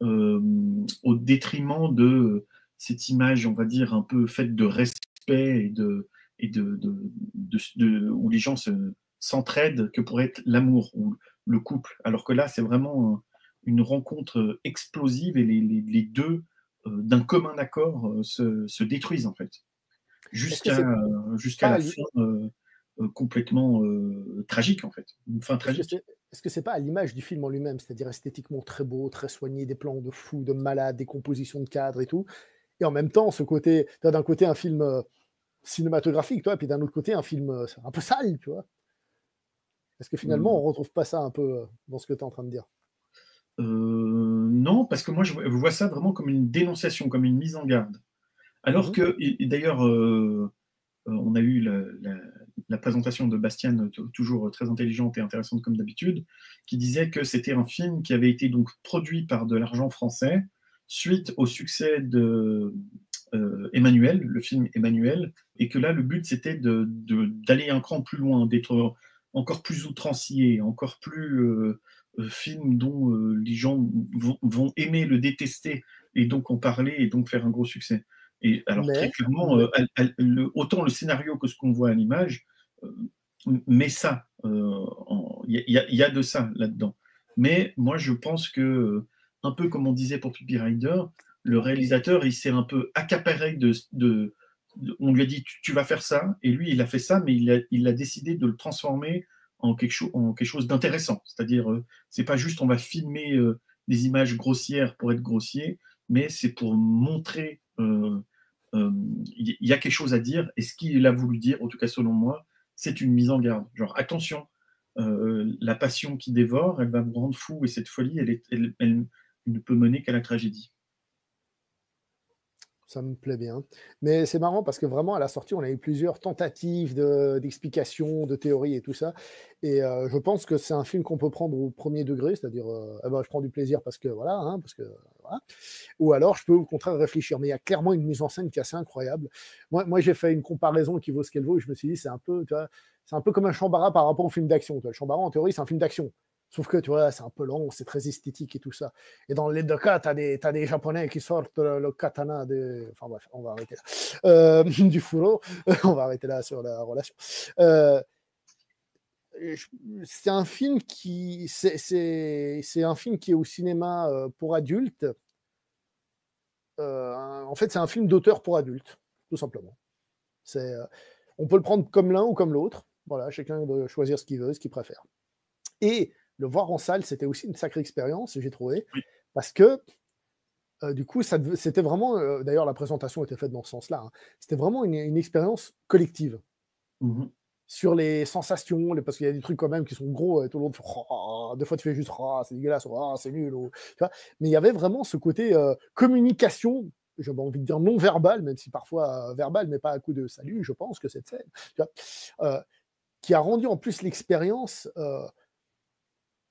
au détriment de cette image, on va dire, un peu faite de respect où les gens s'entraident, que pourrait être l'amour ou le couple. Alors que là, c'est vraiment une rencontre explosive et les deux, d'un commun accord, se détruisent en fait, Est-ce que c'est jusqu'à pas la fin complètement tragique en fait, une fin est-ce que tragique. c'est pas à l'image du film en lui-même, c'est-à-dire esthétiquement très beau, très soigné, des plans de fou, de malade, des compositions de cadres et tout, et en même temps ce côté, d'un côté un film cinématographique, toi, et puis d'un autre côté un film un peu sale, tu vois. Est-ce que finalement on retrouve pas ça un peu dans ce que tu es en train de dire? Non, parce que moi je vois ça vraiment comme une dénonciation, comme une mise en garde. Alors Mhm. que, et d'ailleurs, on a eu la présentation de Bastian, toujours très intelligente et intéressante comme d'habitude, qui disait que c'était un film qui avait été donc produit par de l'argent français suite au succès de Emmanuel, le film Emmanuel, et que là le but c'était d'aller un cran plus loin, d'être encore plus outrancier, encore plus film dont les gens vont aimer le détester et donc en parler et donc faire un gros succès. Et alors très Mais, clairement, mais autant le scénario que ce qu'on voit à l'image met ça, il y a de ça là-dedans. Mais moi je pense que, un peu comme on disait pour Pippi Rider, le réalisateur il s'est un peu accaparé on lui a dit tu vas faire ça, et lui il a fait ça, mais il a décidé de le transformer en quelque chose d'intéressant. C'est-à-dire, c'est pas juste on va filmer des images grossières pour être grossier, mais c'est pour montrer il y a quelque chose à dire, et ce qu'il a voulu dire, en tout cas selon moi, c'est une mise en garde. Genre, attention, la passion qui dévore, elle va vous rendre fou, et cette folie, elle ne peut mener qu'à la tragédie. ça me plaît bien. Mais c'est marrant parce que vraiment, à la sortie, on a eu plusieurs tentatives d'explications, de théories et tout ça. Et je pense que c'est un film qu'on peut prendre au premier degré, c'est-à-dire, eh ben, je prends du plaisir parce que voilà, hein, parce que voilà. Ou alors je peux au contraire réfléchir. Mais il y a clairement une mise en scène qui est assez incroyable. Moi j'ai fait une comparaison qui vaut ce qu'elle vaut. Et je me suis dit, c'est un peu, tu vois, c'est un peu comme un Shambara par rapport au film d'action. Le Shambara, en théorie, c'est un film d'action. Sauf que, tu vois, c'est un peu long, c'est très esthétique et tout ça. Et dans les deux cas, t'as des Japonais qui sortent le katana Enfin bref, on va arrêter là. Du fourreau. On va arrêter là sur la relation. Euh, c'est un film qui... C'est un film qui est au cinéma pour adultes. En fait, c'est un film d'auteur pour adultes, tout simplement. On peut le prendre comme l'un ou comme l'autre. Voilà, chacun doit choisir ce qu'il veut, ce qu'il préfère. Et le voir en salle, c'était aussi une sacrée expérience, j'ai trouvé, Oui. parce que du coup, c'était vraiment, d'ailleurs la présentation était faite dans ce sens-là, hein, c'était vraiment une expérience collective Mhm. sur les sensations, parce qu'il y a des trucs quand même qui sont gros, et tout le monde fait oh, des fois tu fais juste oh, c'est dégueulasse, oh, c'est nul, tu vois, mais il y avait vraiment ce côté communication, j'avais envie de dire non verbal, même si parfois verbal, mais pas à coup de salut, je pense que cette scène, tu vois, qui a rendu en plus l'expérience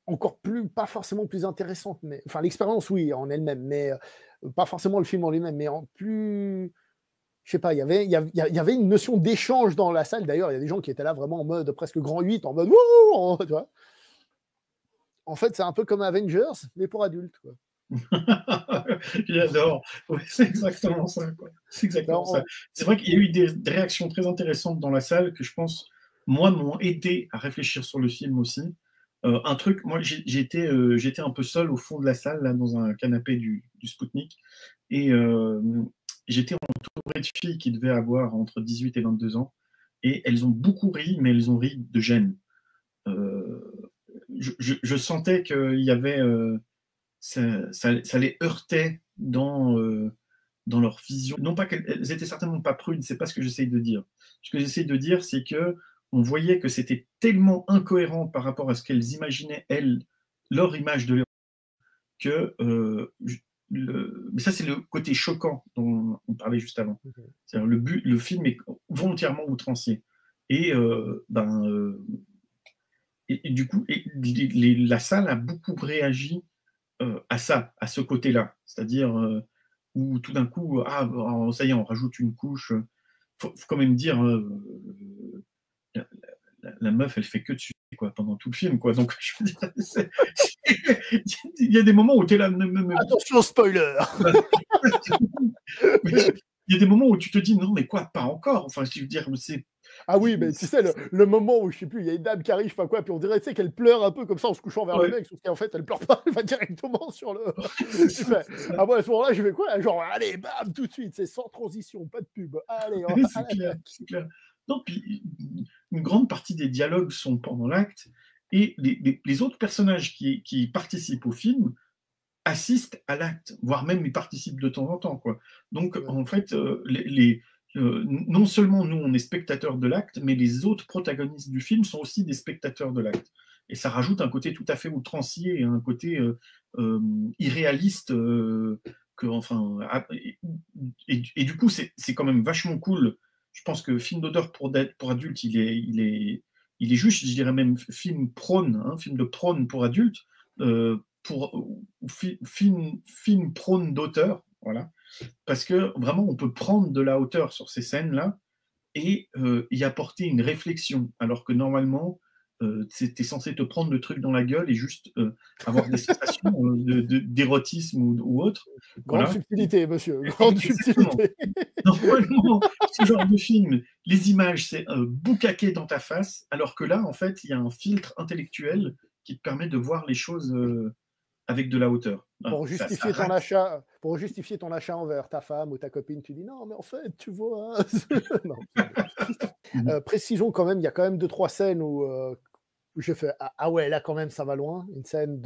encore plus, pas forcément plus intéressante, mais enfin l'expérience, oui, en elle-même, mais pas forcément le film en lui-même, mais en plus, je sais pas, il y avait une notion d'échange dans la salle. D'ailleurs, il y a des gens qui étaient là vraiment en mode presque grand 8, en mode wouh, tu vois. En fait, c'est un peu comme Avengers, mais pour adultes, quoi. J'adore. Ouais, c'est exactement ça, quoi. C'est exactement ça. C'est vrai qu'il y a eu des réactions très intéressantes dans la salle que je pense, moi, m'ont aidé à réfléchir sur le film aussi. Un truc, moi, j'étais un peu seul au fond de la salle, là, dans un canapé du Spoutnik, et j'étais entouré de filles qui devaient avoir entre 18 et 22 ans, et elles ont beaucoup ri, mais elles ont ri de gêne. Euh, je sentais qu'il y avait ça les heurtait dans leur vision. Non pas qu'elles étaient certainement pas prudes, c'est pas ce que j'essaye de dire. Ce que j'essaye de dire, c'est que on voyait que c'était tellement incohérent par rapport à ce qu'elles imaginaient, elles, leur image de l'héros, que mais ça, c'est le côté choquant dont on parlait juste avant. Ok. C'est-à-dire le film est volontairement outrancier. Et, et du coup, la salle a beaucoup réagi à ça, à ce côté-là. C'est-à-dire où tout d'un coup, ça y est, on rajoute une couche. Faut quand même dire, la meuf, elle fait que de sucer quoi, pendant tout le film. Quoi. Donc, je veux dire, il y a des moments où tu es là. Attention, spoiler. Il y a des moments où tu te dis non, mais quoi, pas encore. Enfin, je veux dire, c'est. Ah oui, mais tu sais, le moment où, je sais plus, il y a une dame qui arrive, je sais pas quoi, puis on dirait, tu sais, qu'elle pleure un peu comme ça en se couchant vers le mec, sauf qu'en fait, elle pleure pas, elle va directement sur le. Ah bon, à ce moment-là, je fais quoi? Genre, allez, bam, tout de suite, c'est sans transition, pas de pub. Allez, c'est clair, c'est clair. Non, puis une grande partie des dialogues sont pendant l'acte, et les autres personnages qui participent au film assistent à l'acte, voire même ils participent de temps en temps. Quoi. Donc, en fait, non seulement nous, on est spectateurs de l'acte, mais les autres protagonistes du film sont aussi des spectateurs de l'acte. Et ça rajoute un côté tout à fait outrancier, un côté irréaliste, et du coup, c'est quand même vachement cool. Je pense que film d'odeur pour adultes, il est juste, je dirais même film prône, film de prône pour adultes, film prône d'auteur, voilà. Parce que vraiment, on peut prendre de la hauteur sur ces scènes-là et y apporter une réflexion, alors que normalement, tu es censé te prendre le truc dans la gueule et juste avoir des sensations d'érotisme ou autre. Grande Voilà. subtilité, monsieur, grande subtilité. Normalement, ce genre de film, les images, c'est boucaquer dans ta face, alors que là, en fait, il y a un filtre intellectuel qui te permet de voir les choses avec de la hauteur. Pour justifier ton achat envers ta femme ou ta copine, tu dis non, mais en fait, tu vois. Non, précisons quand même, il y a quand même 2-3 scènes où j'ai fait ah ouais, là quand même ça va loin. Une scène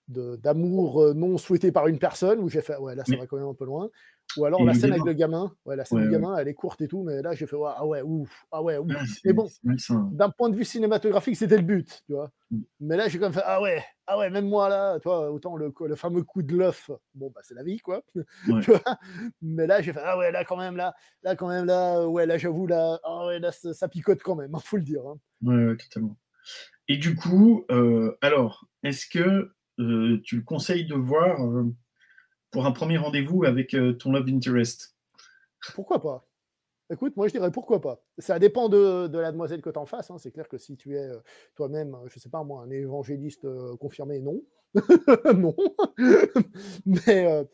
d'amour non souhaité par une personne où j'ai fait ouais, là ça va quand même un peu loin. Ou alors la scène avec le gamin, la scène du gamin, elle est courte et tout, mais là j'ai fait ah ouais, ouf. Mais bon, d'un point de vue cinématographique, c'était le but, tu vois. Mais là j'ai quand même fait ah ouais, même moi là, toi, autant le fameux coup de l'œuf, bon bah c'est la vie quoi. Ouais. Tu vois, mais là j'ai fait ah ouais, là quand même ouais, là j'avoue là, là ça picote quand même, faut le dire. Ouais, totalement. Et du coup, alors, est-ce que tu le conseilles de voir pour un premier rendez-vous avec ton love interest? Pourquoi pas? Écoute, moi je dirais pourquoi pas. Ça dépend de la demoiselle que tu en fasses. C'est clair que si tu es toi-même, je sais pas moi, un évangéliste confirmé, non. Non. mais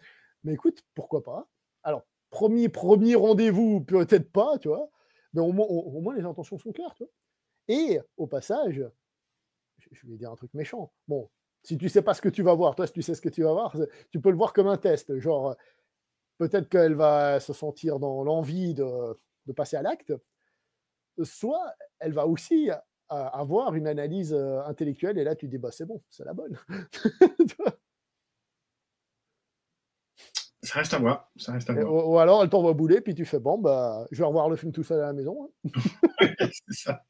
écoute, pourquoi pas? Alors, premier rendez-vous, peut-être pas, tu vois. Mais au moins les intentions sont claires, tu vois. Et au passage, je vais dire un truc méchant. Bon, si tu sais pas ce que tu vas voir, toi, si tu sais ce que tu vas voir, tu peux le voir comme un test. Genre, peut-être qu'elle va se sentir dans l'envie de passer à l'acte, soit elle va aussi avoir une analyse intellectuelle, et là, tu te dis, bah, c'est bon, c'est la bonne. Ça reste à voir. Ça reste à voir. Ou alors, elle t'envoie bouler, puis tu fais, bon, bah, je vais revoir le film tout seul à la maison. C'est ça.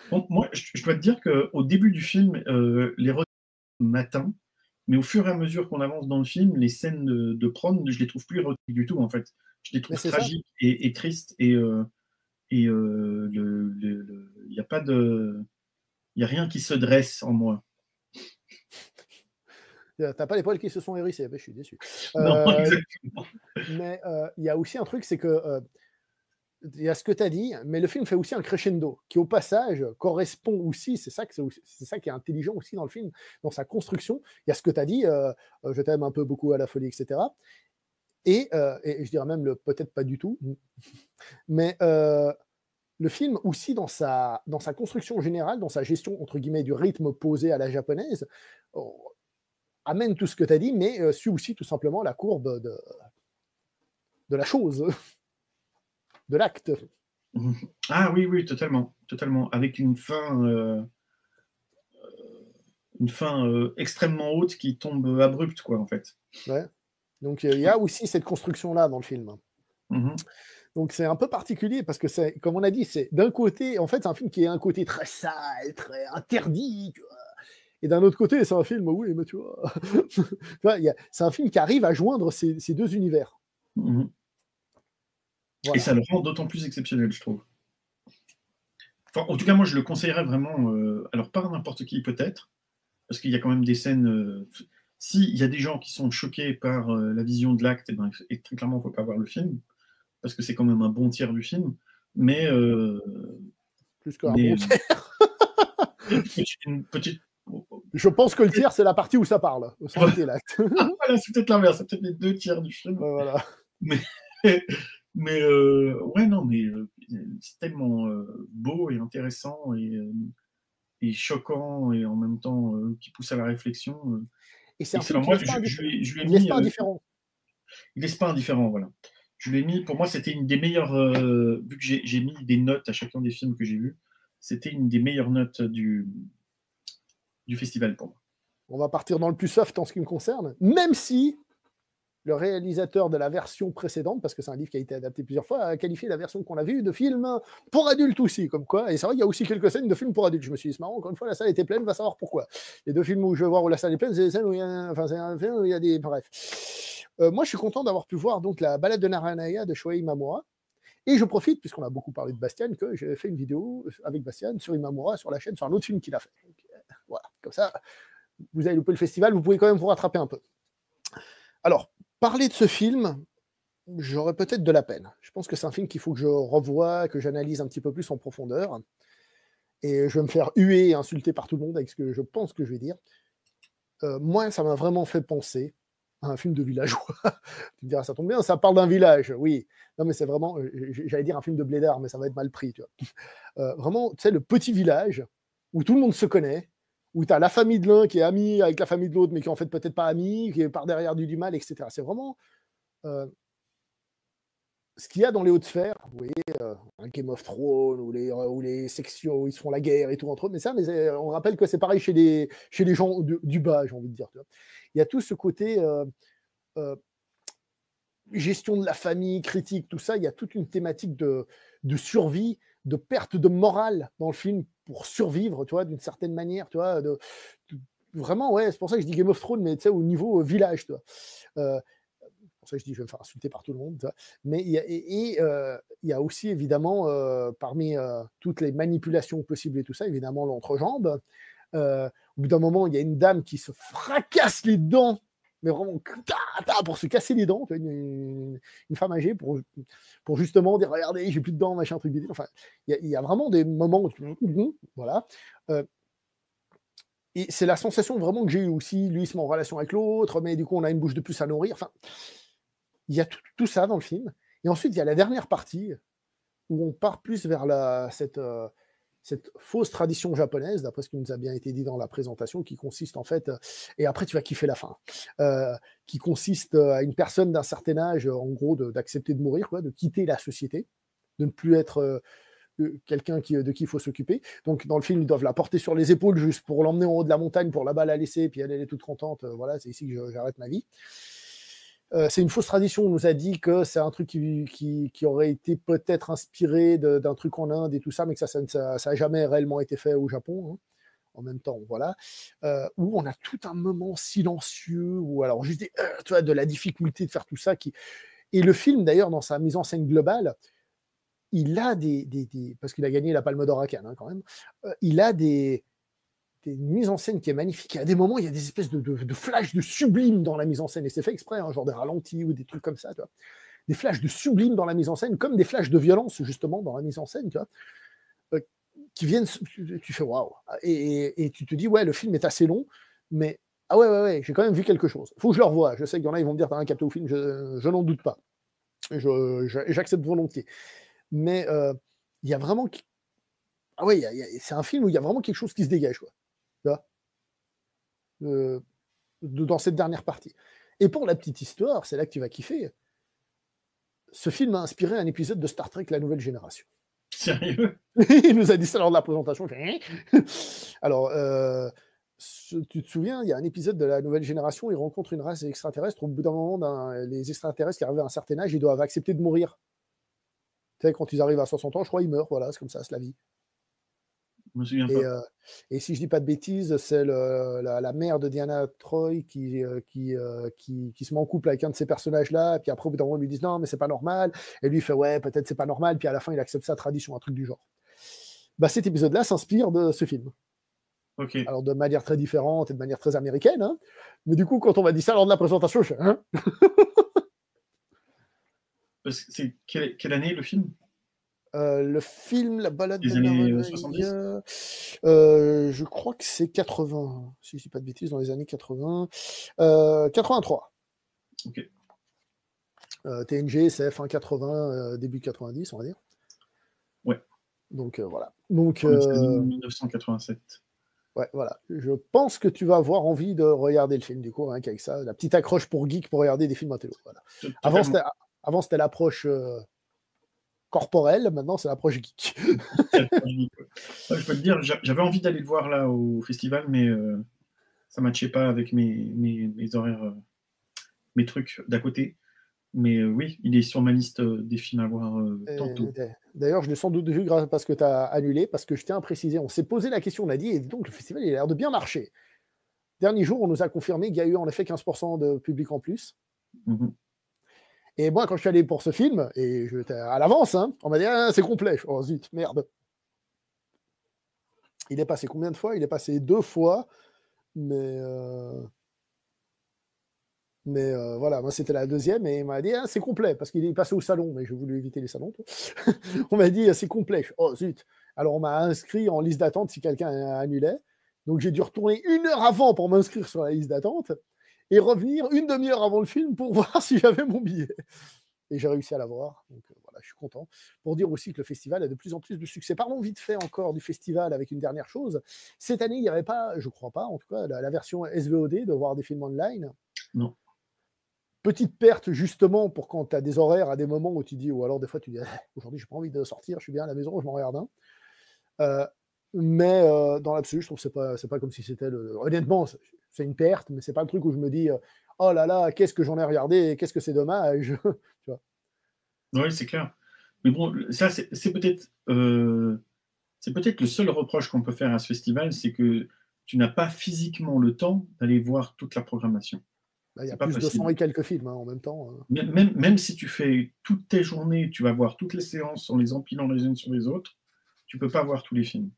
Bon, moi, je dois te dire qu'au début du film, l'érotisme m'atteint, mais au fur et à mesure qu'on avance dans le film, les scènes de prône, je les trouve plus érotiques du tout, en fait. Je les trouve tragiques et tristes, et il n'y a pas de... Il n'y a rien qui se dresse en moi. T'as pas les poils qui se sont hérissés, je suis déçu. Non, exactement. Mais il y a aussi un truc, c'est que il y a ce que tu as dit, mais le film fait aussi un crescendo qui, au passage, correspond aussi, c'est ça qui est intelligent aussi dans le film, dans sa construction. Il y a ce que tu as dit, je t'aime un peu beaucoup à la folie, etc. Et je dirais même peut-être pas du tout, mais le film aussi dans sa construction générale, dans sa gestion entre guillemets du rythme posé à la japonaise, amène tout ce que tu as dit, mais suit aussi tout simplement la courbe de la chose, de l'acte. Ah oui, totalement. Avec une fin extrêmement haute qui tombe abrupte, quoi, en fait. Ouais. Donc il y a aussi cette construction-là dans le film. Donc c'est un peu particulier parce que c'est, comme on a dit, c'est d'un côté, en fait, c'est un film qui a un côté très sale, très interdit, tu vois. Et d'un autre côté, c'est un film, oui, mais tu vois, c'est un film qui arrive à joindre ces deux univers. Mmh. Voilà. Et ça le rend d'autant plus exceptionnel, je trouve. Enfin, en tout cas, moi, je le conseillerais vraiment, alors pas à n'importe qui peut-être, parce qu'il y a quand même des scènes, s'il y a des gens qui sont choqués par, la vision de l'acte, et très clairement, il ne faut pas voir le film, parce que c'est quand même un bon tiers du film, mais Plus qu'un mais bon tiers. une petite Je pense que le tiers, c'est la partie où ça parle, sans voilà, quitter l'acte. c'est peut-être l'inverse, c'est peut-être les 2 tiers du film. Ouais, voilà. Mais mais ouais, non, mais c'est tellement, beau et intéressant et choquant et en même temps, qui pousse à la réflexion, Et c'est un film excellent. qui Moi, laisse pas je lui ai il laisse mis, pas indifférent. il laisse pas indifférent, voilà. Je l'ai mis, pour moi, c'était une des meilleures, vu que j'ai mis des notes à chacun des films que j'ai vus, c'était une des meilleures notes du festival pour moi. On va partir dans le plus soft en ce qui me concerne, même si le réalisateur de la version précédente, parce que c'est un livre qui a été adapté plusieurs fois, a qualifié la version qu'on a vue de film pour adultes aussi, comme quoi. Et c'est vrai qu'il y a aussi quelques scènes de films pour adultes. Je me suis dit, c'est marrant, encore une fois, la salle était pleine, va savoir pourquoi. Les deux films où je vais voir où la salle est pleine, c'est des scènes où il y a, enfin, c'est un film où il y a des. Bref. Moi, je suis content d'avoir pu voir donc la balade de Narayana de Shoei Imamura. Et je profite, puisqu'on a beaucoup parlé de Bastian, que j'ai fait une vidéo avec Bastian sur Imamura, sur la chaîne, sur un autre film qu'il a fait. Donc, voilà, comme ça, vous avez loupé le festival, vous pouvez quand même vous rattraper un peu. Alors, parler de ce film, j'aurais peut-être de la peine. Je pense que c'est un film qu'il faut que je revoie, que j'analyse un petit peu plus en profondeur. Et je vais me faire huer et insulter par tout le monde avec ce que je pense que je vais dire. Moi, ça m'a vraiment fait penser à un film de villageois. Tu me diras, ça tombe bien, ça parle d'un village, oui. Non, mais c'est vraiment, j'allais dire un film de blédard, mais ça va être mal pris, tu vois. Vraiment, tu sais, le petit village où tout le monde se connaît, où tu as la famille de l'un qui est amie avec la famille de l'autre, mais qui est en fait peut-être pas amie, qui est par derrière du mal, etc. C'est vraiment ce qu'il y a dans les hautes sphères, vous voyez, un Game of Thrones, ou les sections où ils se font la guerre et tout entre eux, mais on rappelle que c'est pareil chez les gens du bas, j'ai envie de dire. Tu vois. Il y a tout ce côté gestion de la famille, critique, tout ça, il y a toute une thématique de survie, de perte de morale dans le film pour survivre, tu vois, d'une certaine manière, tu vois, vraiment, ouais, c'est pour ça que je dis Game of Thrones, mais tu sais, au niveau village, tu vois. Pour ça que je dis, je vais me faire insulter par tout le monde, tu vois. Mais il y a aussi, évidemment, parmi toutes les manipulations possibles et tout ça, évidemment, l'entrejambe. Au bout d'un moment, il y a une dame qui se fracasse les dents, mais vraiment pour se casser les dents, une femme âgée pour justement dire regardez, j'ai plus de dents, machin, truc bidule. Enfin, il y a vraiment des moments où voilà. Et c'est la sensation vraiment que j'ai eu aussi. Lui, il se met en relation avec l'autre, mais du coup, on a une bouche de plus à nourrir. Enfin, il y a tout ça dans le film. Et ensuite, il y a la dernière partie où on part plus vers cette fausse tradition japonaise, d'après ce qui nous a bien été dit dans la présentation, qui consiste en fait, et après tu vas kiffer la fin, qui consiste à une personne d'un certain âge, en gros, d'accepter de mourir, quoi, de quitter la société, de ne plus être quelqu'un de qui il faut s'occuper. Donc dans le film, ils doivent la porter sur les épaules juste pour l'emmener en haut de la montagne, pour là-bas la laisser, puis elle est toute contente, voilà, c'est ici que j'arrête ma vie. C'est une fausse tradition. On nous a dit que c'est un truc qui aurait été peut-être inspiré d'un truc en Inde et tout ça, mais que ça n'a jamais réellement été fait au Japon. Hein. En même temps, voilà. Où on a tout un moment silencieux, ou alors juste tu vois, de la difficulté de faire tout ça. Et le film, d'ailleurs, dans sa mise en scène globale, il a parce qu'il a gagné la Palme d'Or à Cannes, hein, quand même, il a une mise en scène qui est magnifique. À des moments, il y a des espèces de flashs de sublime dans la mise en scène, et c'est fait exprès, hein, genre des ralentis ou des trucs comme ça, tu vois. Des flashs de sublime dans la mise en scène, comme des flashs de violence, justement, dans la mise en scène, tu vois, qui viennent, tu fais waouh. Et tu te dis, ouais, le film est assez long, mais ah ouais, j'ai quand même vu quelque chose. Faut que je le revoie. Je sais qu'il y en a, ils vont me dire, t'as un capté au film, je n'en doute pas. J'accepte volontiers. Mais il y a vraiment. Ah ouais, c'est un film où il y a vraiment quelque chose qui se dégage, quoi. Tu vois dans cette dernière partie. Et pour la petite histoire, c'est là que tu vas kiffer. Ce film a inspiré un épisode de Star Trek La Nouvelle Génération. Sérieux? Il nous a dit ça lors de la présentation. Alors, tu te souviens, il y a un épisode de La Nouvelle Génération, il rencontre une race extraterrestre. Au bout d'un moment, les extraterrestres qui arrivent à un certain âge, ils doivent accepter de mourir. Tu sais, quand ils arrivent à 60 ans, je crois, ils meurent. Voilà, c'est comme ça, c'est la vie. Je me souviens Et, pas. si je dis pas de bêtises, c'est la mère de Diana Troy qui se met en couple avec un de ces personnages-là, et puis après, au bout d'un moment, ils lui disent non, mais c'est pas normal. Et lui, il fait ouais, peut-être c'est pas normal, puis à la fin, il accepte sa tradition, un truc du genre. Bah, cet épisode-là s'inspire de ce film. Ok. Alors, de manière très différente et de manière très américaine, hein. Mais du coup, quand on m'a dit ça lors de la présentation, je fais hein. C'est quelle année le film? Le film La balade Les de années 70? Merveille, je crois que c'est 80, si je dis pas de bêtises, dans les années 80. 83. Ok. TNG, c'est fin 80, début 90, on va dire. Ouais. Donc voilà. Donc, En Italie, 1987. ouais, voilà. Je pense que tu vas avoir envie de regarder le film, du coup, hein, qu'avec ça. La petite accroche pour geek pour regarder des films à télé. Voilà. Totalement. Avant, c'était l'approche corporelle, maintenant, c'est l'approche geek. Ouais, je peux te dire, j'avais envie d'aller le voir là au festival, mais ça ne matchait pas avec mes horaires, mes trucs d'à côté. Mais oui, il est sur ma liste des films à voir tantôt. D'ailleurs, je l'ai sans doute vu grâce parce que tu as annulé, parce que je tiens à préciser, on s'est posé la question, on a dit, et donc le festival, il a l'air de bien marcher. Dernier jour, on nous a confirmé qu'il y a eu en effet 15% de public en plus. Mhm. Et moi, quand je suis allé pour ce film, et j'étais à l'avance, hein, on m'a dit ah, c'est complet. Oh zut, merde. Il est passé combien de fois? Il est passé 2 fois, mais voilà, moi c'était la deuxième, et il m'a dit ah, c'est complet, parce qu'il est passé au salon, mais j'ai voulu éviter les salons. On m'a dit c'est complet. Oh zut. Alors on m'a inscrit en liste d'attente si quelqu'un annulait. Donc j'ai dû retourner 1 heure avant pour m'inscrire sur la liste d'attente et revenir une demi-heure avant le film pour voir si j'avais mon billet. Et j'ai réussi à l'avoir. Donc voilà, je suis content. Pour dire aussi que le festival a de plus en plus de succès. Parlons vite fait encore du festival avec une dernière chose. Cette année, il n'y avait pas, je crois pas, en tout cas, la version SVOD de voir des films online. Non. Petite perte justement pour quand tu as des horaires à des moments où tu dis, ou alors des fois tu dis, aujourd'hui j'ai pas envie de sortir, je suis bien à la maison, je m'en regarde un. Mais dans l'absolu, je trouve que c'est pas comme si c'était honnêtement, c'est une perte, mais c'est pas le truc où je me dis oh là là, qu'est-ce que j'en ai regardé, qu'est-ce que c'est dommage. Tu vois. Oui, c'est clair. Mais bon, ça, c'est peut-être le seul reproche qu'on peut faire à ce festival, c'est que tu n'as pas physiquement le temps d'aller voir toute la programmation. Là, il y a C'est pas plus de 100 possible. et quelques films hein, en même temps. Même si tu fais toutes tes journées, tu vas voir toutes les séances en les empilant les unes sur les autres, tu peux pas voir tous les films.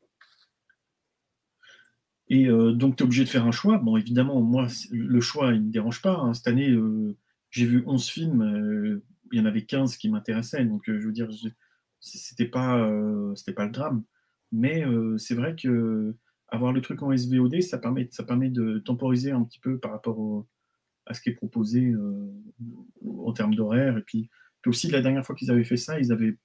Et donc, tu es obligé de faire un choix. Bon, évidemment, moi, le choix, il ne me dérange pas. Hein. Cette année, j'ai vu 11 films. Il y en avait 15 qui m'intéressaient. Donc, je veux dire, c'était pas le drame. Mais c'est vrai que avoir le truc en SVOD, ça permet de temporiser un petit peu par rapport à ce qui est proposé en termes d'horaire. Et puis aussi, la dernière fois qu'ils avaient fait ça, ils avaient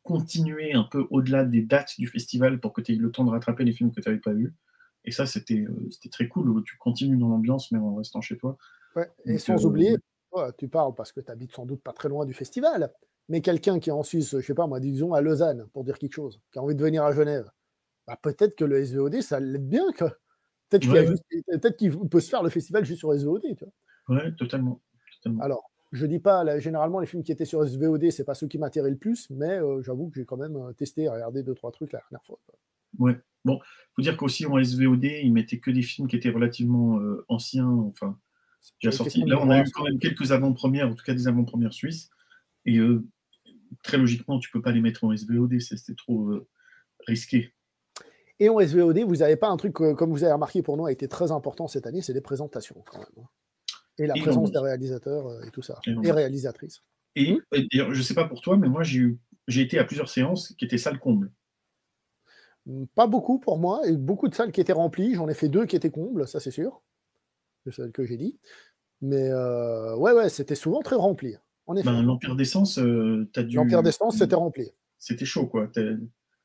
continué un peu au-delà des dates du festival pour que tu aies le temps de rattraper les films que tu n'avais pas vus. Et ça, c'était très cool. Tu continues dans l'ambiance, mais en restant chez toi. Ouais. Et Donc, sans oublier, toi, tu parles parce que tu habites sans doute pas très loin du festival, mais quelqu'un qui est en Suisse, je sais pas moi, disons à Lausanne, pour dire quelque chose, qui a envie de venir à Genève, bah, peut-être que le SVOD, ça l'aide bien. Peut-être qu'il peut se faire le festival juste sur SVOD. Tu vois. Ouais, totalement. Alors, je dis pas, là, généralement, les films qui étaient sur SVOD, c'est pas ceux qui m'attiraient le plus, mais j'avoue que j'ai quand même testé, regardé 2-3 trucs la dernière fois. Ouais. Bon, faut dire qu'aussi en SVOD, ils mettaient que des films qui étaient relativement anciens, enfin, déjà sortis. Là, on a eu quand même quelques avant-premières, en tout cas des avant-premières suisses. Et très logiquement, tu peux pas les mettre en SVOD, c'était trop risqué. Et en SVOD, vous n'avez pas un truc, comme vous avez remarqué pour nous, a été très important cette année, c'est les présentations quand même. Et la présence des réalisateurs et tout ça. Et réalisatrices. Et d'ailleurs, je sais pas pour toi, mais moi, j'ai été à plusieurs séances qui étaient salles combles. Pas beaucoup pour moi, et beaucoup de salles qui étaient remplies. J'en ai fait 2 qui étaient combles, ça c'est sûr. C'est celle que j'ai dit. Mais ouais, c'était souvent très rempli. En effet. L'Empire d'Essence, t'as dû. L'Empire d'Essence, c'était rempli. C'était chaud, quoi.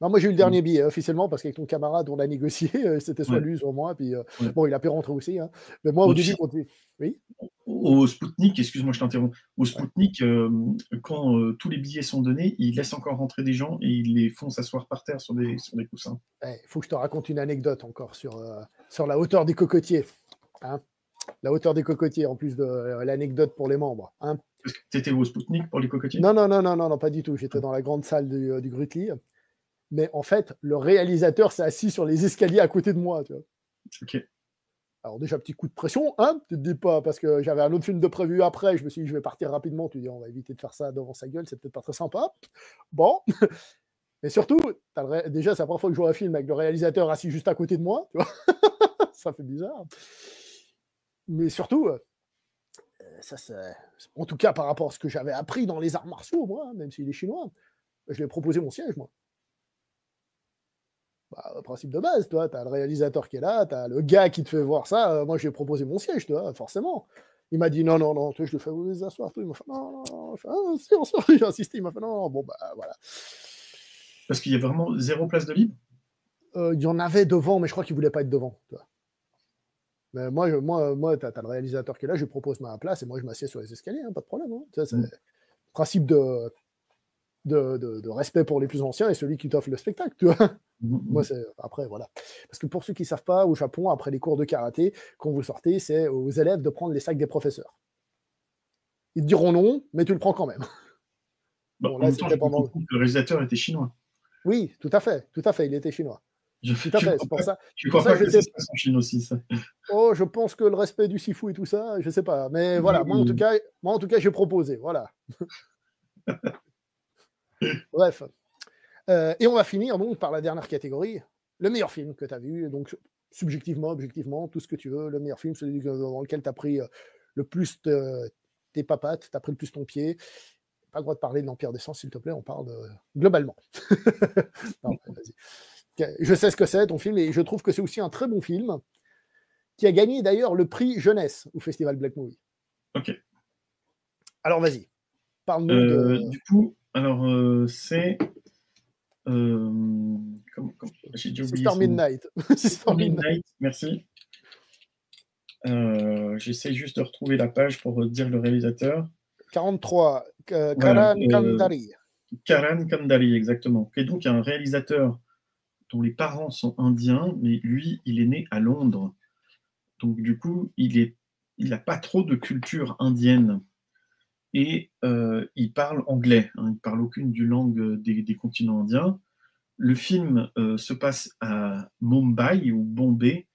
Non, moi j'ai eu le dernier billet officiellement parce qu'avec ton camarade on a négocié, c'était soit lui soit moi, puis bon il a pu rentrer aussi. Hein. Mais moi au début, oui. Au Spoutnik, excuse-moi, je t'interromps. Au Spoutnik, quand tous les billets sont donnés, ils laissent encore rentrer des gens et ils les font s'asseoir par terre sur des coussins. Il faut que je te raconte une anecdote encore sur la hauteur des cocotiers. Hein. La hauteur des cocotiers, en plus de l'anecdote pour les membres. Hein. Tu étais au Spoutnik pour les cocotiers? Non, pas du tout. J'étais dans la grande salle du Grutli. Mais en fait, le réalisateur s'est assis sur les escaliers à côté de moi. Tu vois. Ok. Alors déjà, petit coup de pression, hein, tu te dis pas, parce que j'avais un autre film de prévu après, je me suis dit, je vais partir rapidement, tu dis, on va éviter de faire ça devant sa gueule, c'est peut-être pas très sympa. Bon, mais surtout, déjà, c'est la première fois que je vois un film avec le réalisateur assis juste à côté de moi, tu vois. Ça fait bizarre. Mais surtout, ça, en tout cas par rapport à ce que j'avais appris dans les arts martiaux, moi, même s'il est chinois, je lui ai proposé mon siège, moi. Bah, principe de base, tu as le réalisateur qui est là, tu as le gars qui te fait voir ça, moi je lui ai proposé mon siège, tu vois, forcément. Il m'a dit non, non, non, je lui ai fait vous asseoir, tout. Il m'a fait non, non, non, ah, si, on sort, j'ai insisté, il m'a fait non, non, bon, bah voilà. Parce qu'il y a vraiment 0 place de libre. Il y en avait devant, mais je crois qu'il voulait pas être devant, tu vois. Mais moi tu as le réalisateur qui est là, je lui propose ma place et moi je m'assieds sur les escaliers, hein, pas de problème. Hein. C'est le principe de respect pour les plus anciens et celui qui t'offre le spectacle, tu vois. Moi, c'est après, voilà. Parce que pour ceux qui ne savent pas, au Japon, après les cours de karaté, quand vous sortez, c'est aux élèves de prendre les sacs des professeurs. Ils te diront non, mais tu le prends quand même. Bah, bon, là, en même temps, pendant... que le réalisateur était chinois. Oui, tout à fait, il était chinois. Tout à fait, c'est pour ça. Je crois pas que ça se passe en Chine aussi, ça. Oh, je pense que le respect du sifu et tout ça, je sais pas. Mais voilà, moi, en tout cas, j'ai proposé, voilà. Bref. Et on va finir donc par la dernière catégorie, le meilleur film que tu as vu, donc subjectivement, objectivement, tout ce que tu veux, le meilleur film, celui dans lequel tu as pris le plus tes papates, tu as pris le plus ton pied. Pas le droit de parler de l'Empire des Sens, s'il te plaît, on parle globalement. Non, vas-y. Je sais ce que c'est ton film et je trouve que c'est aussi un très bon film qui a gagné d'ailleurs le prix jeunesse au Festival Black Movie. Ok. Alors vas-y, parle-nous de... Du coup, alors c'est... j'ai déjà oublié Sister Midnight. Sister Midnight, merci. J'essaie juste de retrouver la page pour dire le réalisateur. 43, Karan Kandari. Karan Kandari, exactement. Qui est donc un réalisateur dont les parents sont indiens, mais lui, il est né à Londres. Donc du coup, il n'a pas trop de culture indienne. Et il parle anglais. Hein, il ne parle aucune du langue des continents indiens. Le film se passe à Mumbai ou Bombay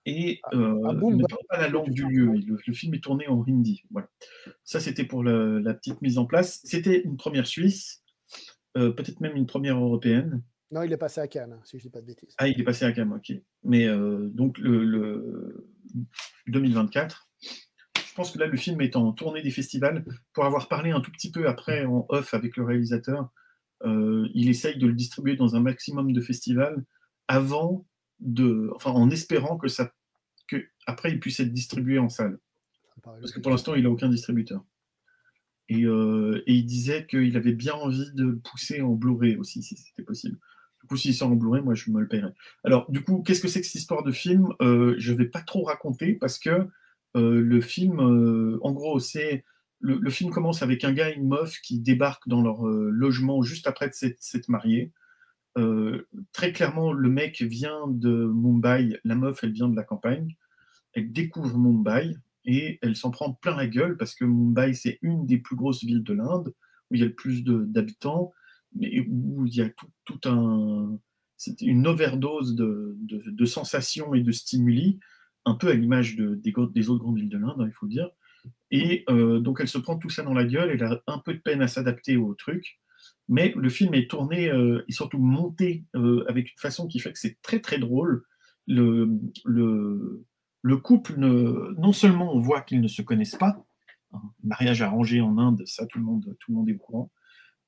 et il ne parle pas la langue du lieu. Le film est tourné en hindi. Voilà. Ça, c'était pour la petite mise en place. C'était une première suisse, peut-être même une première européenne. Non, il est passé à Cannes, si je ne dis pas de bêtises. Ah, il est passé à Cannes, ok. Mais donc, le 2024, je pense que là, le film est en tournée des festivals. Pour avoir parlé un tout petit peu après en off avec le réalisateur, il essaye de le distribuer dans un maximum de festivals avant en espérant que après il puisse être distribué en salle. Parce que pour l'instant, il n'a aucun distributeur. Et il disait qu'il avait bien envie de pousser en Blu-ray aussi, si c'était possible. Du coup, s'il sort en Blu-ray, moi, je me le paierai. Alors, du coup, qu'est-ce que c'est que cette histoire de film? Je ne vais pas trop raconter parce que le film, en gros, c'est... Le film commence avec un gars et une meuf qui débarquent dans leur logement juste après de s'être mariés. Très clairement, le mec vient de Mumbai, la meuf, elle vient de la campagne. Elle découvre Mumbai et elle s'en prend plein la gueule parce que Mumbai, c'est une des plus grosses villes de l'Inde, où il y a le plus d'habitants, mais où il y a tout un... C'est une overdose de sensations et de stimuli, un peu à l'image des autres grandes villes de l'Inde, hein, il faut le dire. Et donc elle se prend tout ça dans la gueule, elle a un peu de peine à s'adapter au truc, mais le film est tourné et surtout monté avec une façon qui fait que c'est très très drôle. Le couple, non seulement on voit qu'ils ne se connaissent pas, un mariage arrangé en Inde, ça tout le monde est au courant,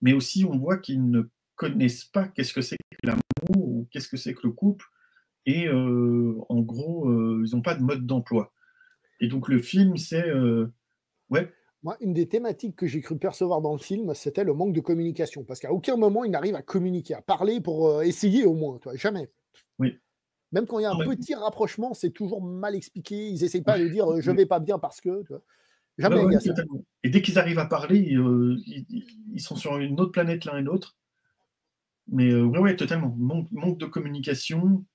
mais aussi on voit qu'ils ne connaissent pas qu'est-ce que c'est que l'amour ou qu'est-ce que c'est que le couple, et en gros, ils n'ont pas de mode d'emploi. Et donc le film, c'est... ouais. Moi, une des thématiques que j'ai cru percevoir dans le film, c'était le manque de communication. Parce qu'à aucun moment, il n'arrive à communiquer, à parler pour essayer au moins. Toi, jamais. Oui. Même quand il y a un petit rapprochement, c'est toujours mal expliqué. Ils n'essayent pas de dire je vais pas bien parce que. Tu vois. Jamais il y a ça. Et dès qu'ils arrivent à parler, ils sont sur une autre planète l'un et l'autre. Mais ouais, totalement. Manque de communication.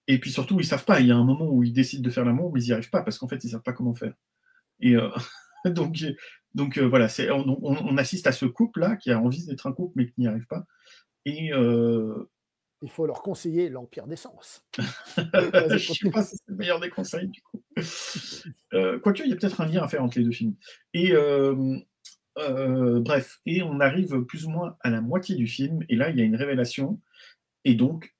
Et puis surtout, ils savent pas. Il y a un moment où ils décident de faire l'amour, mais ils n'y arrivent pas parce qu'en fait, ils savent pas comment faire. Et donc voilà, on assiste à ce couple-là qui a envie d'être un couple, mais qui n'y arrive pas. Et Il faut leur conseiller l'Empire des Sens. je Vas-y, sais continue. pas si c'est le meilleur des conseils, du coup. Quoique, il y a peut-être un lien à faire entre les 2 films. Et bref, et on arrive plus ou moins à la moitié du film, et là, il y a une révélation, et donc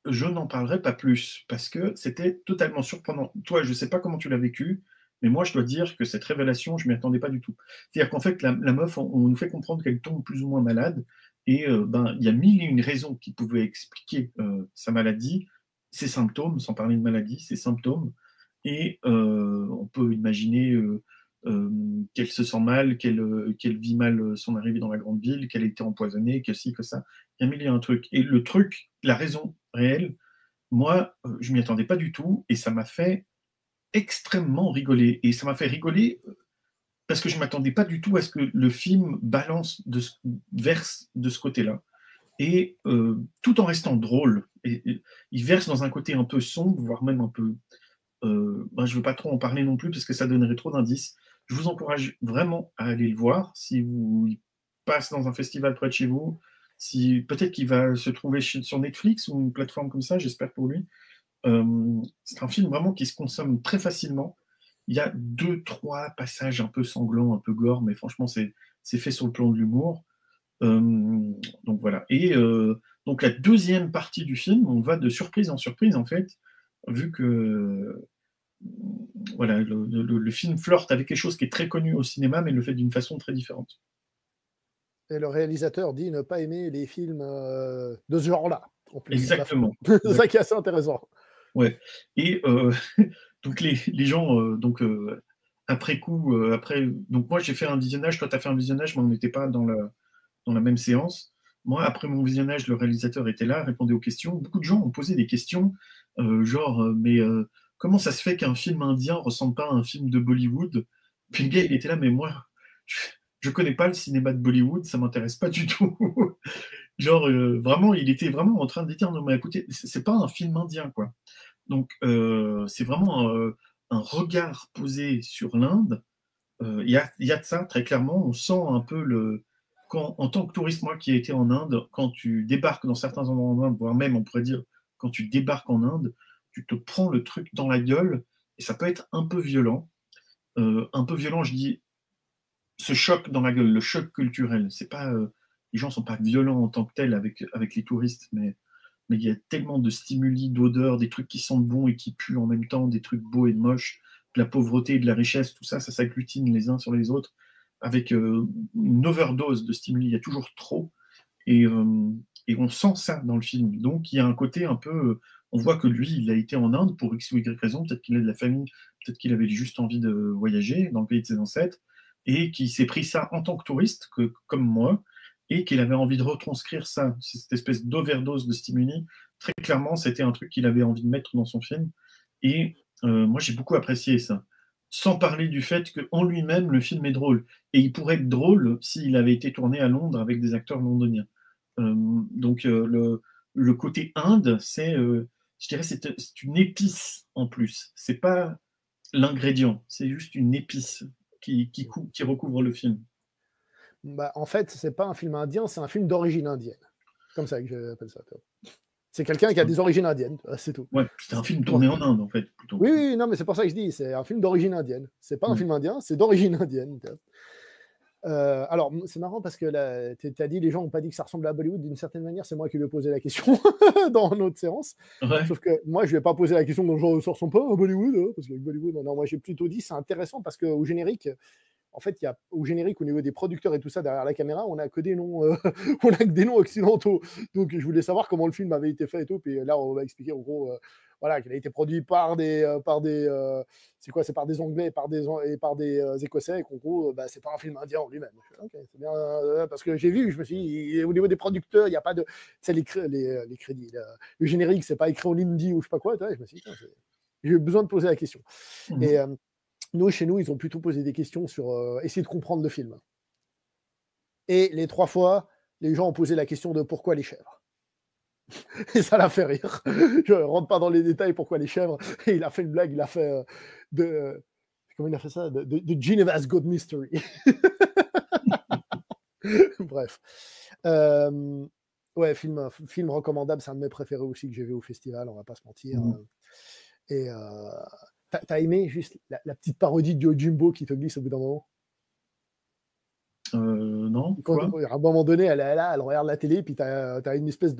je n'en parlerai pas plus, parce que c'était totalement surprenant. Toi, je ne sais pas comment tu l'as vécu, mais moi, je dois dire que cette révélation, je m'y attendais pas du tout. C'est-à-dire qu'en fait, la meuf, on nous fait comprendre qu'elle tombe plus ou moins malade, et ben, il y a 1000 et une raisons qui pouvaient expliquer sa maladie, ses symptômes, sans parler de maladie, ses symptômes, et on peut imaginer qu'elle se sent mal, qu'elle vit mal son arrivée dans la grande ville, qu'elle a été empoisonnée, que ci, que ça. Il y a 1000 et un trucs. Et le truc, la raison réelle, moi, je m'y attendais pas du tout et ça m'a fait extrêmement rigoler. Et ça m'a fait rigoler parce que je m'attendais pas du tout à ce que le film balance verse de ce côté-là. Et tout en restant drôle. Et il verse dans un côté un peu sombre, voire même un peu. Ben, je ne veux pas trop en parler non plus parce que ça donnerait trop d'indices. Je vous encourage vraiment à aller le voir si vous il passe dans un festival près de chez vous. Si, peut-être qu'il va se trouver sur Netflix ou une plateforme comme ça, j'espère pour lui. C'est un film vraiment qui se consomme très facilement. Il y a 2, 3 passages un peu sanglants, un peu gore, mais franchement, c'est fait sur le plan de l'humour. Euh, donc voilà. Et donc la deuxième partie du film, on va de surprise en surprise, en fait, vu que voilà, le film flirte avec quelque chose qui est très connu au cinéma, mais le fait d'une façon très différente. Et le réalisateur dit ne pas aimer les films de ce genre-là, en plus, à la fin. Exactement. C'est ça qui est assez intéressant. Ouais. Et donc les gens, après coup, donc moi j'ai fait un visionnage, toi tu as fait un visionnage, mais on n'était pas dans la même séance. Moi, après mon visionnage, le réalisateur était là, répondait aux questions. Beaucoup de gens ont posé des questions, genre, mais comment ça se fait qu'un film indien ressemble pas à un film de Bollywood? Puis le gars, il était là, mais moi, je connais pas le cinéma de Bollywood, ça m'intéresse pas du tout. Genre, vraiment, il était vraiment en train de dire, non, mais écoutez, c'est pas un film indien, quoi. Donc, c'est vraiment un regard posé sur l'Inde. Il y a de ça, très clairement. On sent un peu en tant que touriste, moi qui ai été en Inde, quand tu débarques dans certains endroits en Inde, voire même, on pourrait dire, quand tu débarques en Inde, tu te prends le truc dans la gueule et ça peut être un peu violent. Un peu violent, je dis, ce choc dans la gueule, le choc culturel. C'est pas, les gens sont pas violents en tant que tels avec les touristes, mais il y a tellement de stimuli, d'odeurs, des trucs qui sentent bon et qui puent en même temps, des trucs beaux et de moches, de la pauvreté et de la richesse, tout ça, ça s'agglutine les uns sur les autres, avec une overdose de stimuli, il y a toujours trop, et, euh, et on sent ça dans le film. Donc il y a un côté un peu, on voit que lui, il a été en Inde pour X ou Y raison, peut-être qu'il a de la famille, peut-être qu'il avait juste envie de voyager dans le pays de ses ancêtres, et qu'il s'est pris ça en tant que touriste, comme moi, et qu'il avait envie de retranscrire ça, cette espèce d'overdose de stimuli. Très clairement, c'était un truc qu'il avait envie de mettre dans son film. Et moi, j'ai beaucoup apprécié ça. Sans parler du fait qu'en lui-même, le film est drôle. Et il pourrait être drôle s'il avait été tourné à Londres avec des acteurs londoniens. Donc, le côté Inde, je dirais, c'est une épice en plus. C'est pas l'ingrédient, c'est juste une épice qui recouvre le film. Bah, en fait, c'est pas un film indien, c'est un film d'origine indienne. Comme ça que j'appelle ça. C'est quelqu'un qui a des origines indiennes, c'est tout. Ouais, c'était un film tourné en Inde, en fait, plutôt. Oui, oui, non, mais c'est pour ça que je dis, c'est un film d'origine indienne. C'est pas un Ouais. film indien, c'est d'origine indienne. Alors, c'est marrant parce que tu as dit les gens n'ont pas dit que ça ressemblait à Bollywood. D'une certaine manière, c'est moi qui lui ai posé la question dans notre séance. Ouais. Sauf que moi, je ne lui ai pas posé la question dans le genre, ça ressemble pas à Bollywood. Parce que Bollywood, non, moi, j'ai plutôt dit c'est intéressant parce qu'au générique, en fait, au générique, au niveau des producteurs et tout ça, derrière la caméra, on n'a que des noms, on a que des noms occidentaux. Donc, je voulais savoir comment le film avait été fait et tout. Puis là, on va expliquer en gros, voilà, qu'il a été produit par c'est quoi, c'est par des Anglais et par des Écossais, et qu'en gros, bah, c'est pas un film indien en lui-même. Okay, c'est bien, parce que j'ai vu, je me suis dit, au niveau des producteurs, il n'y a pas de, les crédits, le générique, c'est pas écrit en hindi ou je sais pas quoi. Je me suis dit, j'ai eu besoin de poser la question. Mmh. Et nous, chez nous, ils ont plutôt posé des questions sur essayer de comprendre le film. Et les 3 fois, les gens ont posé la question de pourquoi les chèvres. Et ça l'a fait rire. Je ne rentre pas dans les détails pourquoi les chèvres. Et il a fait une blague, il a fait comment il a fait ça, de Geneva's God Mystery. Bref. Ouais, film recommandable, c'est un de mes préférés aussi que j'ai vu au festival, on va pas se mentir. Mhm. Et t'as aimé juste la petite parodie de Yojimbo qui te glisse au bout d'un moment? Non, Quand, quoi? à un moment donné, elle est là, elle regarde la télé, puis t'as une espèce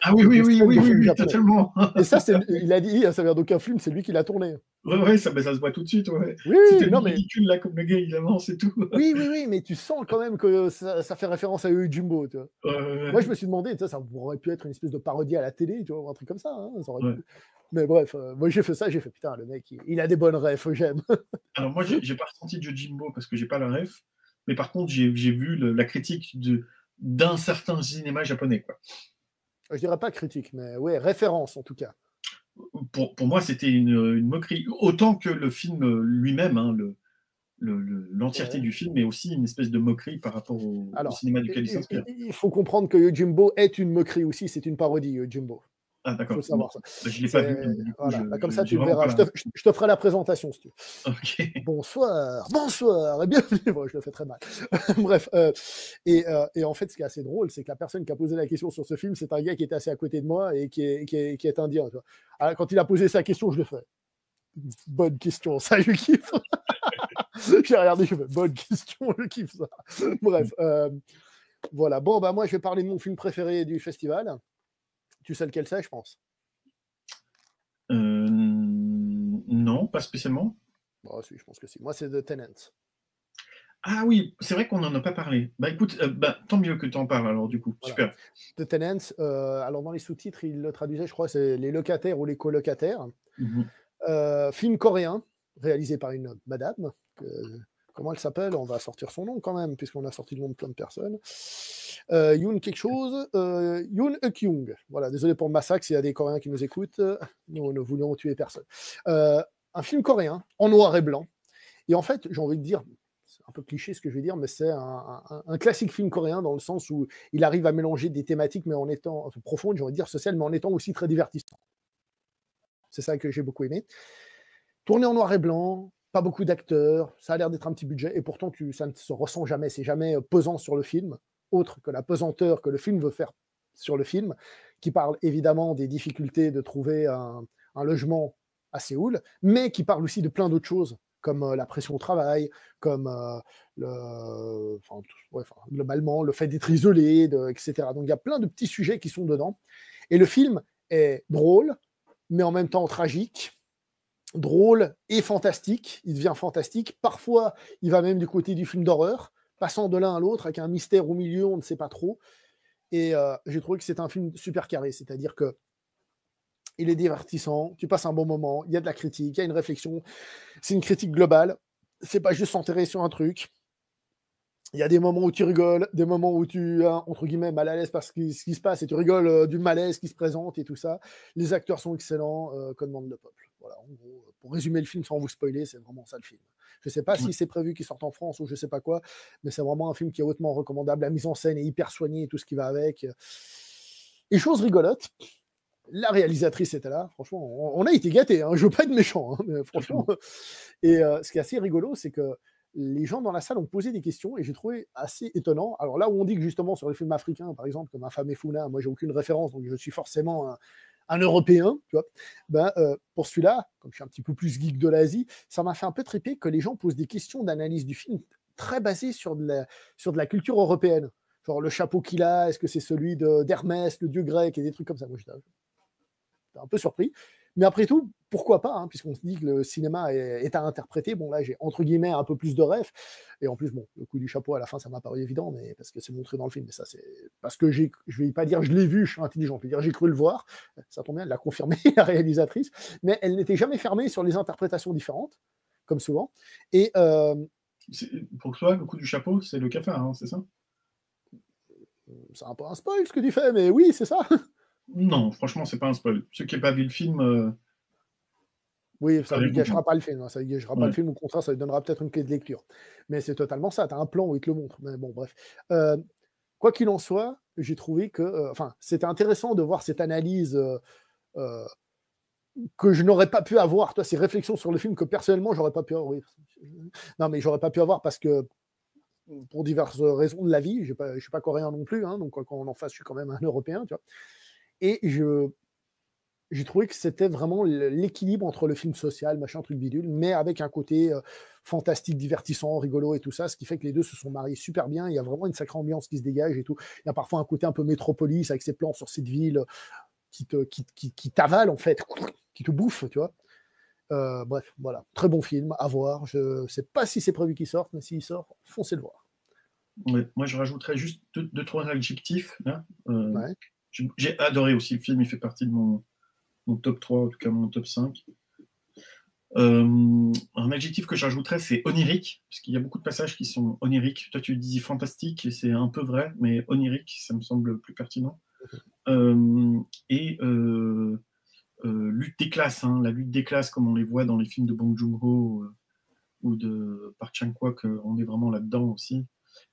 Ah oui, oui, de oui, scène oui, de oui, film oui, japonais. totalement. Et ça, il a dit, ça vient d'aucun film, c'est lui qui l'a tourné. Ouais, ouais, ça se voit tout de suite, ouais. Oui, C'est oui, non, tellement mais ridicule, là, comme le gars, il avance et tout. oui, oui, oui, mais tu sens quand même que ça fait référence à Yojimbo, tu vois. Ouais, Moi, je ouais, me suis demandé, tu sais, ça aurait pu être une espèce de parodie à la télé, tu vois, ou un truc comme ça, hein, ça aurait ouais. pu. Mais bref, moi j'ai fait ça, j'ai fait putain, le mec, il a des bonnes refs, j'aime. Alors moi, j'ai pas ressenti Yojimbo parce que j'ai pas la ref, mais par contre, j'ai vu la critique d'un certain cinéma japonais, quoi. Je dirais pas critique, mais ouais, référence en tout cas. Pour moi, c'était une moquerie. Autant que le film lui-même, hein, l'entièreté Ouais. du film est aussi une espèce de moquerie par rapport au Alors, cinéma duquel il s'inspire. il faut comprendre que Yojimbo est une moquerie aussi, c'est une parodie, Yojimbo. Ah Il faut d'accord, bon, savoir ça. bah, je l'ai pas vu, C'est, donc du coup, voilà, bah, comme ça j'ai tu le vraiment pas verras. la ref. Je te ferai la présentation si tu veux. OK. Bonsoir, bonsoir, et bienvenue. Bon, je le fais très mal. Bref, et en fait, ce qui est assez drôle, c'est que la personne qui a posé la question sur ce film, c'est un gars qui était assis à côté de moi et qui est indien. Tu vois. Alors, quand il a posé sa question, je l'ai fait. Bonne question, ça, je kiffe. J'ai regardé, je fais bonne question, je kiffe ça. Bref, voilà. Bon, bah moi, je vais parler de mon film préféré du festival. Tu sais lequel c'est, je pense. Non, pas spécialement. Bon, si, je pense que si. Moi, c'est The Tenant. Ah oui, c'est vrai qu'on n'en a pas parlé. Bah écoute, bah, tant mieux que tu en parles alors du coup, Voilà. super. The Tenants, alors dans les sous-titres, il le traduisait, je crois, c'est les locataires ou les colocataires. Mmh. Film coréen, réalisé par une madame. Comment elle s'appelle? On va sortir son nom quand même, puisqu'on a sorti le nom de plein de personnes. Yoon quelque chose, Yoon Euk-young. Voilà, désolé pour le massacre, s'il y a des Coréens qui nous écoutent, nous ne voulions tuer personne. Un film coréen, en noir et blanc. Et en fait, j'ai envie de dire, c'est un peu cliché ce que je vais dire, mais c'est un classique film coréen dans le sens où il arrive à mélanger des thématiques, mais en étant enfin, profondes, j'ai envie de dire sociales, mais en étant aussi très divertissant. C'est ça que j'ai beaucoup aimé. Tourné en noir et blanc, pas beaucoup d'acteurs, ça a l'air d'être un petit budget, et pourtant ça ne se ressent jamais, c'est jamais pesant sur le film, autre que la pesanteur que le film veut faire sur le film, qui parle évidemment des difficultés de trouver un logement à Séoul, mais qui parle aussi de plein d'autres choses, comme la pression au travail, comme globalement le fait d'être isolé, etc. Donc il y a plein de petits sujets qui sont dedans. Et le film est drôle, mais en même temps tragique, drôle et fantastique. Il devient fantastique. Parfois, il va même du côté du film d'horreur, passant de l'un à l'autre avec un mystère au milieu, on ne sait pas trop. Et j'ai trouvé que c'est un film super carré, c'est-à-dire que il est divertissant, tu passes un bon moment, il y a de la critique, il y a une réflexion, c'est une critique globale, c'est pas juste s'enterrer sur un truc. Il y a des moments où tu rigoles, des moments où tu es, entre guillemets, mal à l'aise parce que ce qui se passe et tu rigoles du malaise qui se présente et tout ça. Les acteurs sont excellents, comme demande le peuple. Voilà, en gros, pour résumer le film sans vous spoiler, c'est vraiment ça le film. Je ne sais pas Ouais. si c'est prévu qu'il sorte en France ou je ne sais pas quoi, mais c'est vraiment un film qui est hautement recommandable. La mise en scène est hyper soignée et tout ce qui va avec. Et chose rigolote, la réalisatrice était là. Franchement, on a été gâtés. Hein. Je ne veux pas être méchant, hein, mais franchement. Totalement. Et ce qui est assez rigolo, c'est que les gens dans la salle ont posé des questions et j'ai trouvé assez étonnant. Alors là où on dit que justement sur les films africains, par exemple, comme Infâme et Founa, moi j'ai aucune référence, donc je suis forcément un Européen, tu vois. Ben, pour celui-là, comme je suis un petit peu plus geek de l'Asie, ça m'a fait un peu triper que les gens posent des questions d'analyse du film très basées sur de la culture européenne. Genre le chapeau qu'il a, est-ce que c'est celui d'Hermès, le dieu grec, et des trucs comme ça. Moi j'étais un peu surpris. Mais après tout, pourquoi pas, hein, puisqu'on se dit que le cinéma est à interpréter. Bon, là, j'ai entre guillemets un peu plus de rêve. Et en plus, bon, le coup du chapeau à la fin, ça m'a paru évident, mais parce que c'est montré dans le film. Mais ça, c'est parce que je vais pas dire je l'ai vu, je suis intelligent. Je vais dire j'ai cru le voir. Ça tombe bien, elle l'a confirmé, la réalisatrice. Mais elle n'était jamais fermée sur les interprétations différentes, comme souvent. Et Pour toi, le coup du chapeau, c'est le cafard, hein, c'est ça? c'est un peu un spoil ce que tu fais, mais oui, c'est ça. Non, franchement, c'est pas un spoil. Ceux qui n'ont pas vu le film, Oui, ça ne lui allez gâchera comprendre. pas le film. Hein, ça lui gâchera pas le Ouais. film. Au contraire, ça lui donnera peut-être une clé de lecture. Mais c'est totalement ça. Tu as un plan où il te le montre. Mais bon, bref. Quoi qu'il en soit, j'ai trouvé que, enfin, c'était intéressant de voir cette analyse euh, que je n'aurais pas pu avoir, toi, ces réflexions sur le film que personnellement, j'aurais pas pu avoir. Oui. Non, mais j'aurais pas pu avoir parce que pour diverses raisons de la vie. Je ne suis pas coréen non plus, hein, donc quand on en face, je suis quand même un Européen, tu vois. Et j'ai trouvé que c'était vraiment l'équilibre entre le film social, machin, truc bidule, mais avec un côté fantastique, divertissant, rigolo et tout ça, ce qui fait que les deux se sont mariés super bien. Il y a vraiment une sacrée ambiance qui se dégage et tout. Il y a parfois un côté un peu métropolis avec ses plans sur cette ville qui t'avale, en fait, qui te bouffe, tu vois. Bref, voilà. Très bon film, à voir. Je ne sais pas si c'est prévu qu'il sorte, mais s'il sort, foncez le voir. Ouais, moi, je rajouterais juste deux, trois adjectifs. Là. Ouais. J'ai adoré aussi le film, il fait partie de mon top 3, en tout cas mon top 5. Un adjectif que j'ajouterais, c'est onirique, parce qu'il y a beaucoup de passages qui sont oniriques. Toi, tu dis fantastique, et c'est un peu vrai, mais onirique, ça me semble plus pertinent. Lutte des classes, hein, la lutte des classes, comme on les voit dans les films de Bong Joon-ho ou de Park Chan-wook, on est vraiment là-dedans aussi.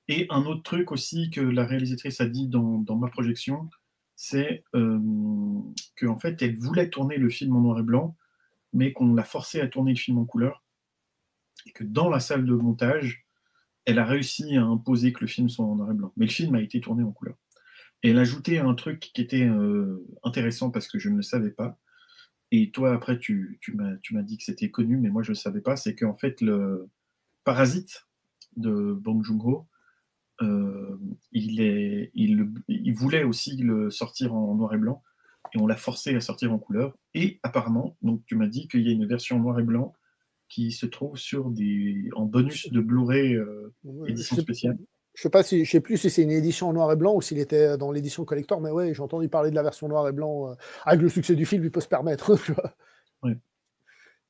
Et un autre truc aussi que la réalisatrice a dit dans ma projection, c'est qu'en fait, elle voulait tourner le film en noir et blanc, mais qu'on l'a forcé à tourner le film en couleur, et que dans la salle de montage, elle a réussi à imposer que le film soit en noir et blanc. Mais le film a été tourné en couleur. Et elle a ajouté un truc qui était intéressant parce que je ne le savais pas. Et toi, après, tu m'as dit que c'était connu, mais moi, je ne le savais pas. C'est qu'en fait, le Parasite de Bong Joon-ho, il voulait aussi le sortir en noir et blanc, et on l'a forcé à sortir en couleur. Et apparemment, donc tu m'as dit qu'il y a une version noir et blanc qui se trouve en bonus de Blu-ray édition spéciale. Je sais plus si c'est une édition en noir et blanc ou s'il était dans l'édition collector, mais ouais, j'ai entendu parler de la version noir et blanc. Avec le succès du film, il peut se permettre. Tu vois. Ouais.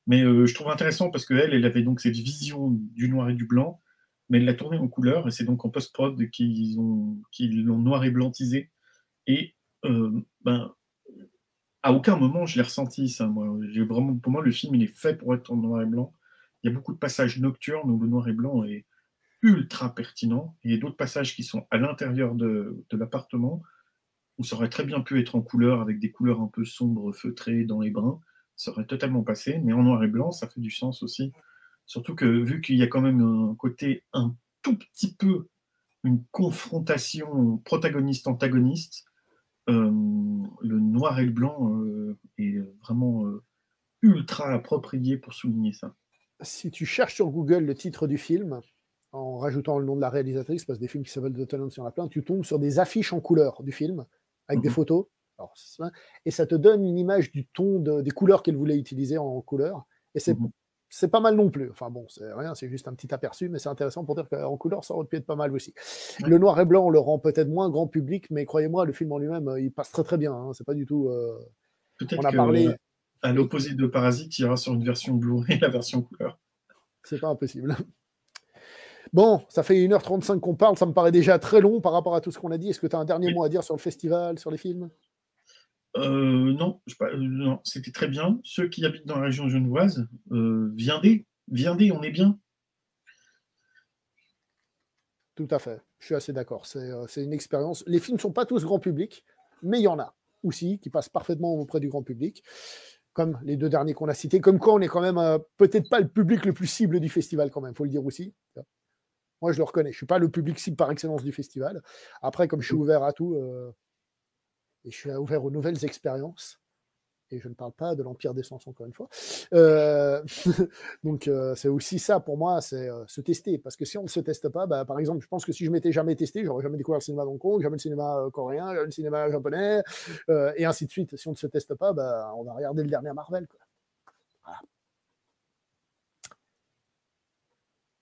Mais je trouve intéressant parce qu'elle avait donc cette vision du noir et du blanc, mais elle l'a tourné en couleur, et c'est donc en post-prod qu'ils l'ont noir et blancisé. Et à aucun moment je l'ai ressenti, ça. Moi. Pour moi, le film, il est fait pour être en noir et blanc. Il y a beaucoup de passages nocturnes où le noir et blanc est ultra pertinent. Et il y a d'autres passages qui sont à l'intérieur de l'appartement, où ça aurait très bien pu être en couleur, avec des couleurs un peu sombres, feutrées dans les bruns. Ça aurait totalement passé. Mais en noir et blanc, ça fait du sens aussi. Surtout que vu qu'il y a quand même un côté un tout petit peu, une confrontation protagoniste-antagoniste, le noir et le blanc est vraiment ultra approprié pour souligner ça. Si tu cherches sur Google le titre du film, en rajoutant le nom de la réalisatrice, parce que des films qui s'appellent The Tenant, il y en a plein, tu tombes sur des affiches en couleur du film, avec des photos, alors, et ça te donne une image du ton des couleurs qu'elle voulait utiliser en couleur, et c'est pas mal non plus. Enfin bon, c'est rien, c'est juste un petit aperçu, mais c'est intéressant pour dire qu'en couleur, ça aurait pu être pas mal aussi. Ouais. Le noir et blanc, on le rend peut-être moins grand public, mais croyez-moi, le film en lui-même, il passe très très bien. Hein. C'est pas du tout. Peut-être on a parlé. À l'opposé de Parasite, il y aura sur une version Blu-ray la version couleur. C'est pas impossible. Bon, ça fait 1h35 qu'on parle, ça me paraît déjà très long par rapport à tout ce qu'on a dit. Est-ce que tu as un dernier mot à dire sur le festival, sur les films ? Non, non, c'était très bien. Ceux qui habitent dans la région genevoise, viendez, on est bien. Tout à fait, je suis assez d'accord. C'est une expérience. Les films ne sont pas tous grand public, mais il y en a aussi qui passent parfaitement auprès du grand public, comme les deux derniers qu'on a cités. Comme quoi, on est quand même peut-être pas le public le plus cible du festival, quand même, il faut le dire aussi. Moi, je le reconnais. Je ne suis pas le public cible par excellence du festival. Après, comme je suis ouvert à tout, et je suis ouvert aux nouvelles expériences, et je ne parle pas de l'Empire des Sens, encore une fois. Donc, c'est aussi ça, pour moi, c'est se tester. Parce que si on ne se teste pas, bah, par exemple, je pense que si je m'étais jamais testé, j'aurais jamais découvert le cinéma d'Hong Kong, jamais le cinéma coréen, jamais le cinéma japonais, et ainsi de suite. Si on ne se teste pas, bah, on va regarder le dernier Marvel, quoi. Voilà.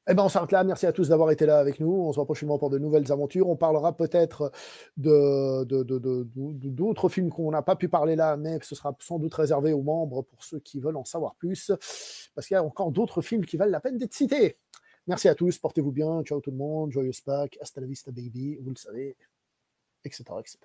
Eh ben, on s'arrête là. Merci à tous d'avoir été là avec nous. On se voit prochainement pour de nouvelles aventures. On parlera peut-être d'autres films qu'on n'a pas pu parler là, mais ce sera sans doute réservé aux membres pour ceux qui veulent en savoir plus, parce qu'il y a encore d'autres films qui valent la peine d'être cités. Merci à tous. Portez-vous bien. Ciao tout le monde. Joyeuse Pâques. Hasta la vista, baby. Vous le savez, etc., etc.